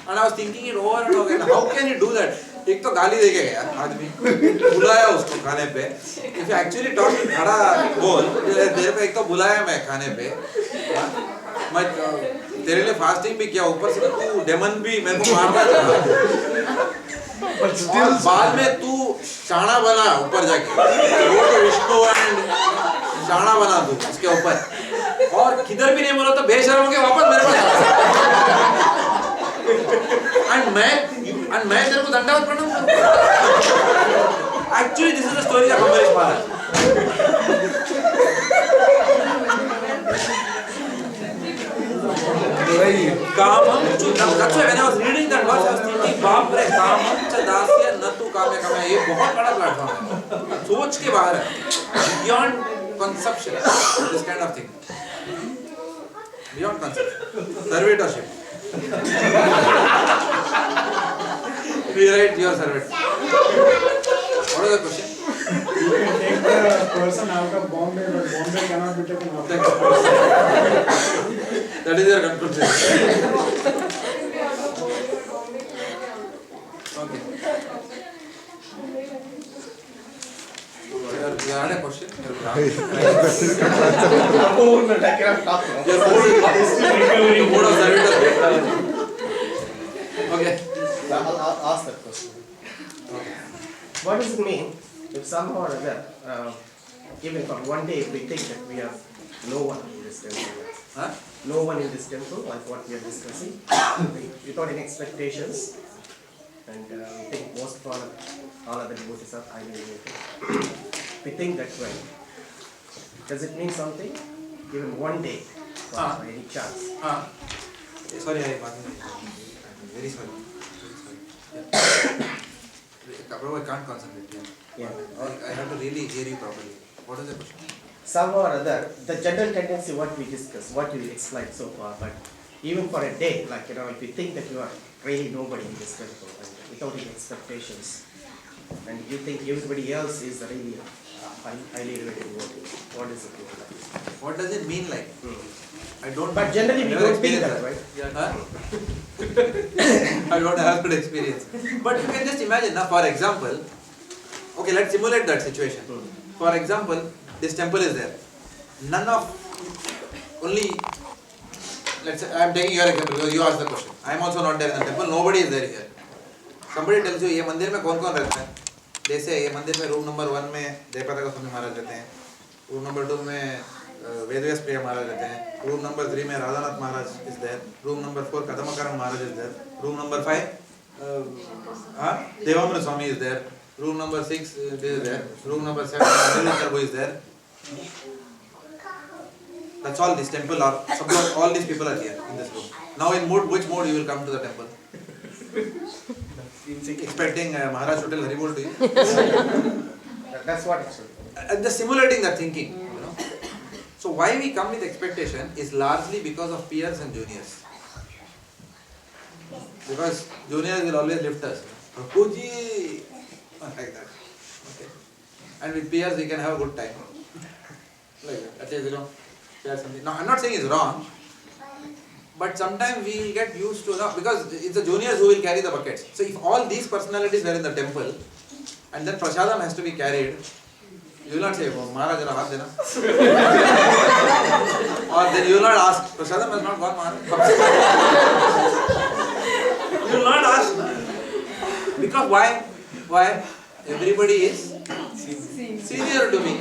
and I was thinking it over and over again, how can he do that? एक तो गाली दे के गया आदमी, बुलाया उसको खाने पे. If you actually talk खड़ा बोल, तेरे पे एक तो बुलाया मैं खाने पे, मैं तेरे लिए फास्टिंग भी किया, ऊपर से तू डेमन भी मेरे को मारना चाहा. और बाद में तू चाणा बना ऊपर जाके, वो तो विष्णु एंड चाणा बना तू उसके ऊपर, और किधर भी नहीं बोला तो बेशर्म के वापस मेरे पास. and मैं तेरे को दंडवत प्रणाम करूँ. Actually, this is the story of Ambarish Maharaj. Kamam chudam. That's why when I was reading that verse, I was thinking, बाप रे, kamam चदास्य न तू कामे कामे. ये बहुत बड़ा प्लेटफॉर्म है. सोच के बाहर है. Beyond conception, this kind of thing. Beyond conception. Servitorship. Rewrite your servitor. What is the question? You can take the person out of Bombay, but Bombay cannot be taken out of the person. That is your conclusion. Okay. You had a question? Your board of servitors. Okay. I'll ask that question. What does it mean if somehow or other, even for one day, if we think that we have no one in this temple, no one in this temple, like what we are discussing, without any expectations, and we think most for all other devotees are highly related. We think that way. Does it mean something? Even one day, for any chance? Sorry, I very sorry. Prabhu, I can't concentrate. Yeah. I have to really hear you properly. What is the question? Somehow or other, the general tendency what we discussed, what we explained so far, but even for a day, like if you think that you are really nobody in this temple, and without any expectations, and you think everybody else is really highly related devotee, what does it look like? What does it mean like? I don't. But generally we don't think that, right? I don't have good experience. But you can just imagine, now, for example, okay, let's simulate that situation. For example, this temple is there. None of, only, let's say, I am taking your example because you asked the question. I am also not there in the temple, nobody is there here. Somebody tells you, ये मंदिर में कौन कौन रहता है? जैसे ये मंदिर में रूम नंबर 1 में जयप्रकाश स्वामी महाराज रहते हैं, रूम नंबर 2 में वेदव्यास प्रिय महाराज रहते हैं, रूम नंबर 3 में Radhanath Maharaj is there, room number 4 Kadamkaran Maharaj is there, room number 5 Devamrita Swami is there, room number 6 is there, room number 7 Prabhu is there. That's all this temple are. All these people are here in this room. Now in which mode you will come to the temple? Expecting Maharaj to tell Haribol to you? That's what it's. Just simulating that thinking. You know? So why we come with expectation is largely because of peers and juniors. Because juniors will always lift us. Prabhuji! Like that. Okay. And with peers we can have a good time. Like that. At least, share something. Now I'm not saying it's wrong. But sometimes we will get used to that because it's the juniors who will carry the buckets. So if all these personalities were in the temple and then prasadam has to be carried, you will not say, oh, Maharaj, jara haath dena. Or then you will not ask, prasadam has not gone, Maharaj. You will not ask. Because why? Why? Everybody is senior to me.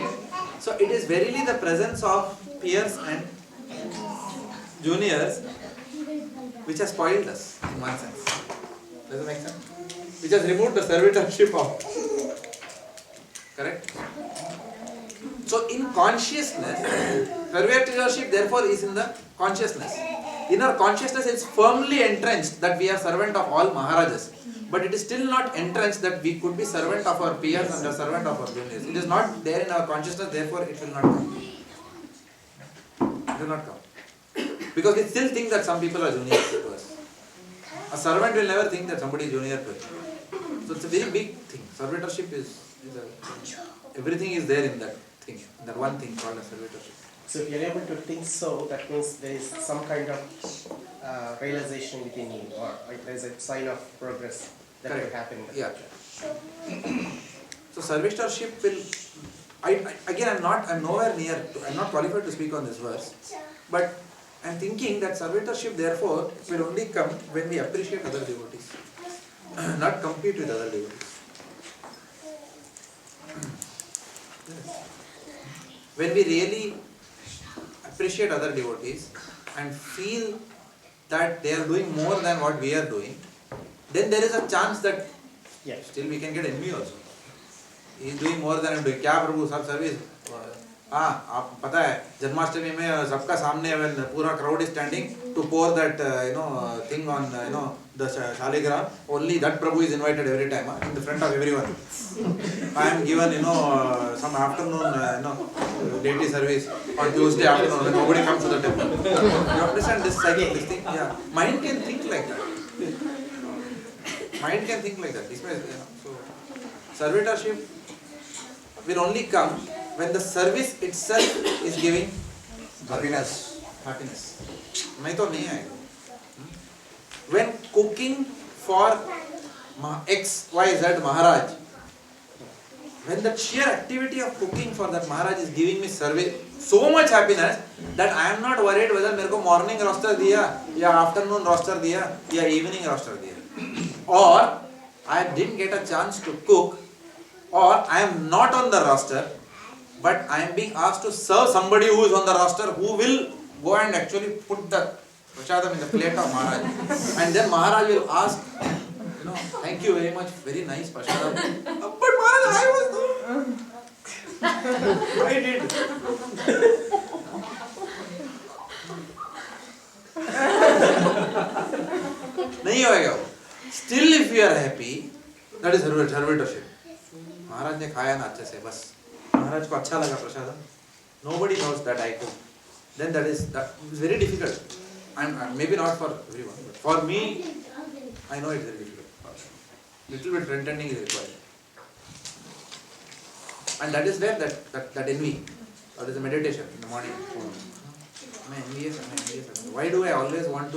So it is verily the presence of peers and juniors which has spoiled us in one sense. Does it make sense? Which has removed the servitorship of. Correct? So in consciousness, servitorship therefore is in the consciousness. In our consciousness it is firmly entrenched that we are servant of all Maharajas. But it is still not entrenched that we could be servant of our peers and a servant of our juniors. It is not there in our consciousness, therefore it will not come. It will not come. Because we still think that some people are juniors to us. A servant will never think that somebody is junior to him. So it's a very big thing. Servitorship is everything is there in that thing, in that one thing called a servitorship. So if you're able to think so, that means there is some kind of realization within you, or there's a sign of progress that will happen in the future. So servitorship will, I'm nowhere near, I'm not qualified to speak on this verse, but I'm thinking that servitorship therefore will only come when we appreciate other devotees, not compete with other devotees. When we really appreciate other devotees and feel that they are doing more than what we are doing, then there is a chance that still we can get envy also. He is doing more than I am doing. क्या प्रभु सब service? हाँ, आप पता है जन्माष्टमी में सबका सामने when पूरा crowd is standing to pour that thing on the shaligram, only that Prabhu is invited every time in the front of everyone. I am given some afternoon deity service on Tuesday afternoon when nobody comes to the temple. You understand this cycle, this thing? Yeah, mind can think like that. Mind can think like that. So servitorship will only come when the service itself is giving happiness. नहीं तो नहीं आएगा. When cooking for XYZ Maharaj, when the sheer activity of cooking for that Maharaj is giving me service, so much happiness that I am not worried whether मेरे को morning roster दिया या afternoon roster दिया या evening roster दिया, or I didn't get a chance to cook, or I am not on the roster, but I am being asked to serve somebody who is on the roster, who will go and actually put the prashadam in the plate of Maharaj, and then Maharaj will ask, thank you very much, very nice prashadam. But Maharaj, I was there. I did. नहीं होएगा वो. Still, if you are happy, that is servitorship. महाराज ने खाया ना अच्छे से, बस महाराज को अच्छा लगा प्रसादम. Nobody knows that I cook. Then that is very difficult. And maybe not for everyone, but for me, I know it's very difficult. Little bit pretending is required. And that is where that envy, or is a meditation in the morning. I'm envious. Why do I always want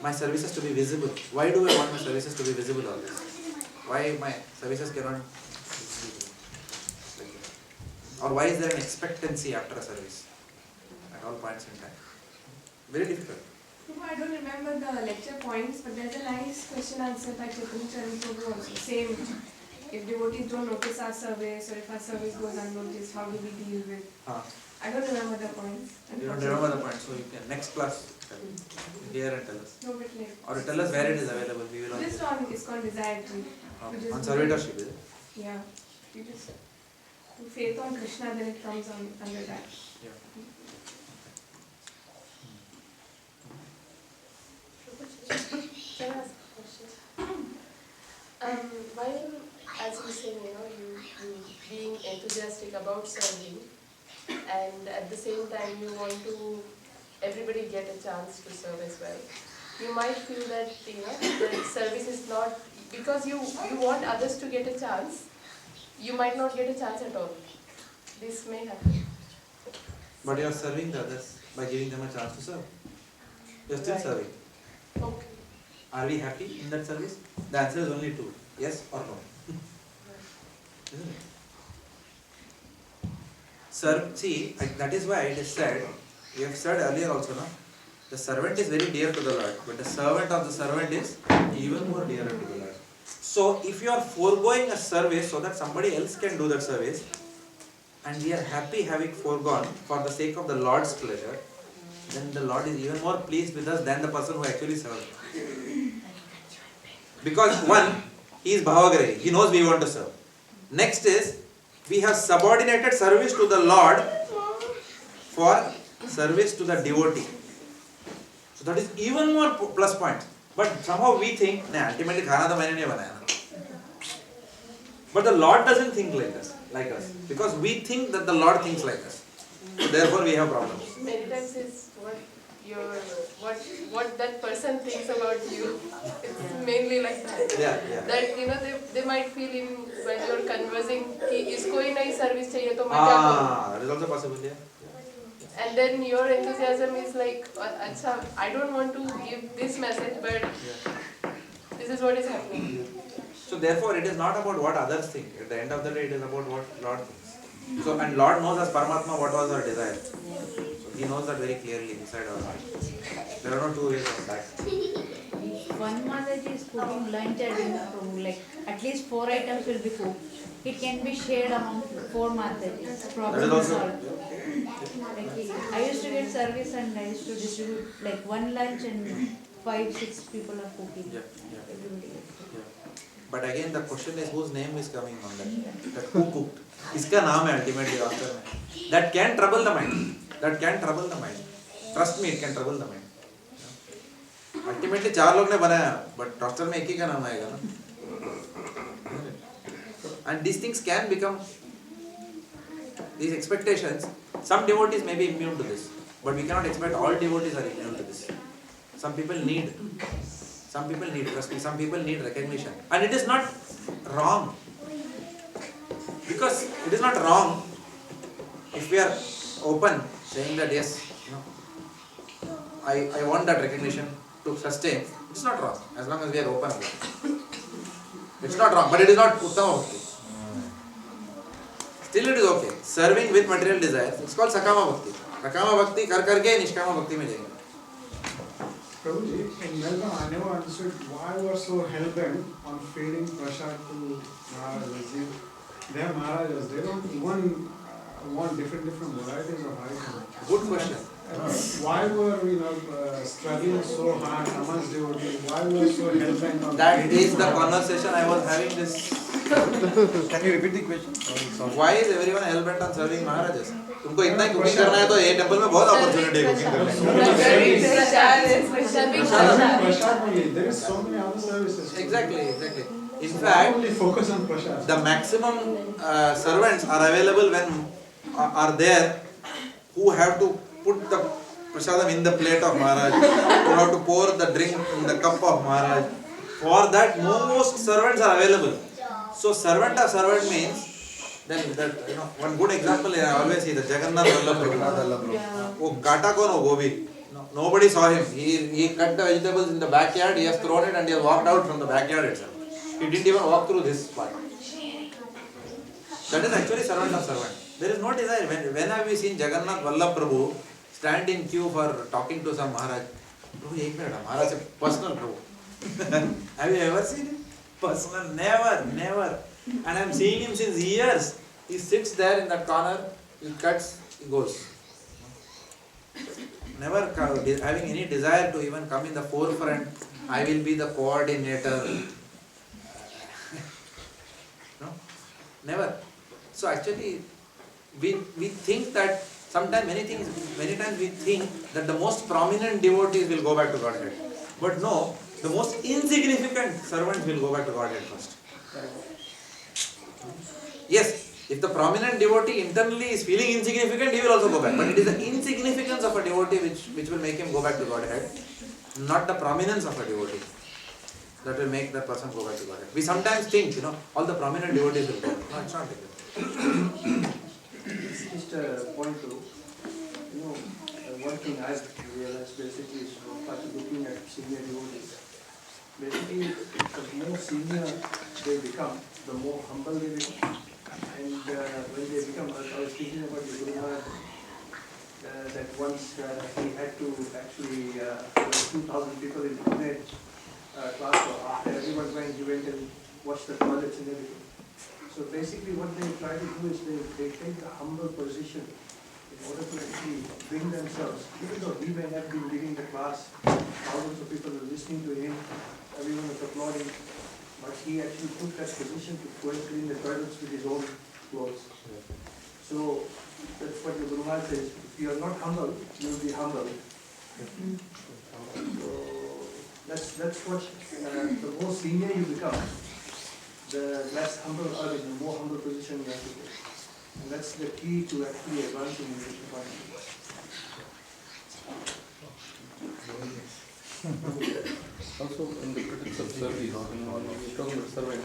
my services to be visible? Why do I want my services to be visible always? Why my services cannot be visible? Or why is there an expectancy after a service at all points in time? Very difficult. I don't remember the lecture points, but there's a nice question answer by Chaitanya Prabhu also. Same, if devotees don't notice our service, or if our service goes unnoticed, how do we deal with? I don't remember the points. You don't remember the points, so you can next class hear and tell us. No, but like, or tell us where it is available. We will just on ISKCON Desire to. On servitorship, is it? Yeah. You just faith on Krishna, then it comes on under that. Yeah. Can I ask a question? While, as you said, you being enthusiastic about serving, and at the same time you want to everybody get a chance to serve as well, you might feel that the service is not, because you want others to get a chance, you might not get a chance at all. This may happen. But you are serving the others by giving them a chance to serve. You are still serving. Okay. Are we happy in that service? The answer is only two, yes or no. Isn't it? See, that is why it is said, we have said earlier also, the servant is very dear to the Lord, but the servant of the servant is even more dearer to the Lord. So, if you are foregoing a service so that somebody else can do that service, and we are happy having foregone for the sake of the Lord's pleasure, then the Lord is even more pleased with us than the person who actually serves. Because one, he is bhavagrahi, he knows we want to serve. Next is, we have subordinated service to the Lord for service to the devotee. So that is even more plus point. But somehow we think, ultimately khana to maine nahi banaya na. But the Lord doesn't think like us. Because we think that the Lord thinks like us. So therefore we have problems. Many times it's what that person thinks about you. It's mainly like that. Yeah. That they might feel when you're conversing कि इसको ही नहीं service चाहिए तो मैं क्या करूँ? That is also possible, yeah. And then your enthusiasm is like, Acha, I don't want to give this message, but this is what is happening. So therefore, it is not about what others think. At the end of the day, it is about what Lord thinks. So, and Lord knows as Paramatma what was our desire. So He knows that very clearly inside our heart. There are no two ways of that. One Mataji is cooking lunch at dinner, like at least 4 items will be cooked. It can be shared among 4 Matajis. Problem solved. Like I used to get service and I used to distribute like one lunch and 5-6 people are cooking. Everybody gets. But again, the question is whose name is coming on that? That who cooked? Iska naam hai ultimately after me. That can trouble the mind. That can trouble the mind. Trust me, it can trouble the mind. Ultimately, 4 लोग ने बनाया, but roster में एक ही का नाम आएगा ना. And these things can become, these expectations, some devotees may be immune to this, but we cannot expect all devotees are immune to this. Some people need, trust me, some people need recognition. And it is not wrong. Because it is not wrong if we are open, saying that yes, I want that recognition to sustain. It's not wrong, as long as we are open. It's not wrong, but it is not Uttama Bhakti. Still it is okay. Serving with material desires, it's called Sakama Bhakti. Sakama Bhakti kar karke Nishkama Bhakti mein jayenge. Prabhuji, in Melbourne I never understood why we are so hell-bent on feeding prasad to Maharajas. They are Maharajas, they don't even want different varieties of items. Good question. Why were we struggling so hard amongst devotees? Why were we so hell-bent on That feeding is the Maharajas? conversation I was having this. Can you repeat the question? Why is everyone hell-bent on serving Maharajas? तुमको इतना ही cooking करना है तो ये temple में बहुत opportunity है cooking करने की. There is so many other services. Exactly. In fact, only focus on prasad. The maximum servants are available when are there who have to put the prasadam in the plate of Maharaj, who have to pour the drink in the cup of Maharaj. For that, most servants are available. So servant of servant means, then that, one good example I always see the Jagannath Vallabh. Oh, Gata kon ho gobi. Nobody saw him. He cut the vegetables in the backyard. He has thrown it and he has walked out from the backyard itself. He didn't even walk through this part. That is actually servant of servant. There is no desire. When have we seen Jagannath Vallabh Prabhu stand in queue for talking to some Maharaj? Prabhu, ek minute, Maharaj is personal Prabhu. Have you ever seen him? Personal? Never. And I am seeing him since years. He sits there in that corner, he cuts, he goes. Never having any desire to even come in the forefront. I will be the coordinator. No? Never. So actually, we think that many times we think that the most prominent devotees will go back to Godhead. But no, the most insignificant servants will go back to Godhead first. Yes, if the prominent devotee internally is feeling insignificant, he will also go back. But it is the insignificance of a devotee which will make him go back to Godhead, not the prominence of a devotee that will make that person go back to Godhead. We sometimes think, all the prominent devotees will go. No, it's not like that. Just a point to, one thing I realized basically is after looking at senior devotees, basically the more senior they become, the more humble they become. And when they become, I was thinking about the Guru Maharaj, that once he had to actually, there were 2,000 people in Pune class, so after everyone went, he went and watched the toilets and everything. So basically what they try to do is they take the humble position in order to actually bring themselves, even though he may have been giving the class, thousands of people are listening to him, everyone is applauding, but he actually took that position to go and clean the toilets with his own clothes. So that's what the Guru Maharaj says, if you are not humble, you will be humble. So that's what, the more senior you become, the less humble or the more humble position you have to go. And that's the key to actually advancing in Krishna consciousness. Also, in the critics of service, when we talk about servant,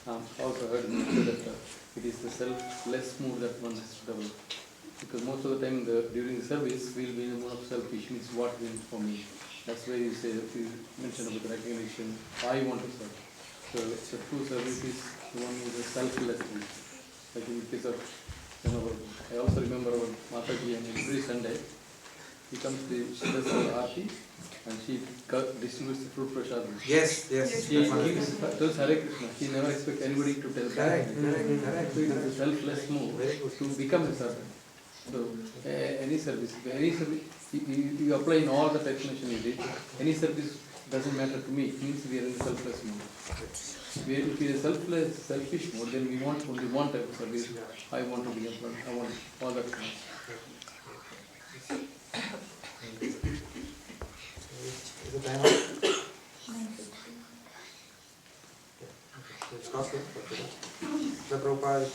also heard that it is the selfless mood that one has to develop. Because most of the time during the service, we'll be in a mode of selfish, means what wins for me. That's why you say, if you mention about the recognition, I want to serve. So the true service is the one with the selflessness. Like in the case of, I also remember our Mataji, and every Sunday, she comes, she does the aarti, and she distributes the fruit prasad. Yes. She tells Hare Krishna. She never expects anybody to tell back. Correct. So it is a selfless move to become a servant. So any service, you apply in all the explanation you did. Any service doesn't matter to me. It means we are in the selfless mode. If we are selfish mode, then we want only one type of service. I want to be a friend. I want all that. Is the time up? Let's stop here. The Prabhupada.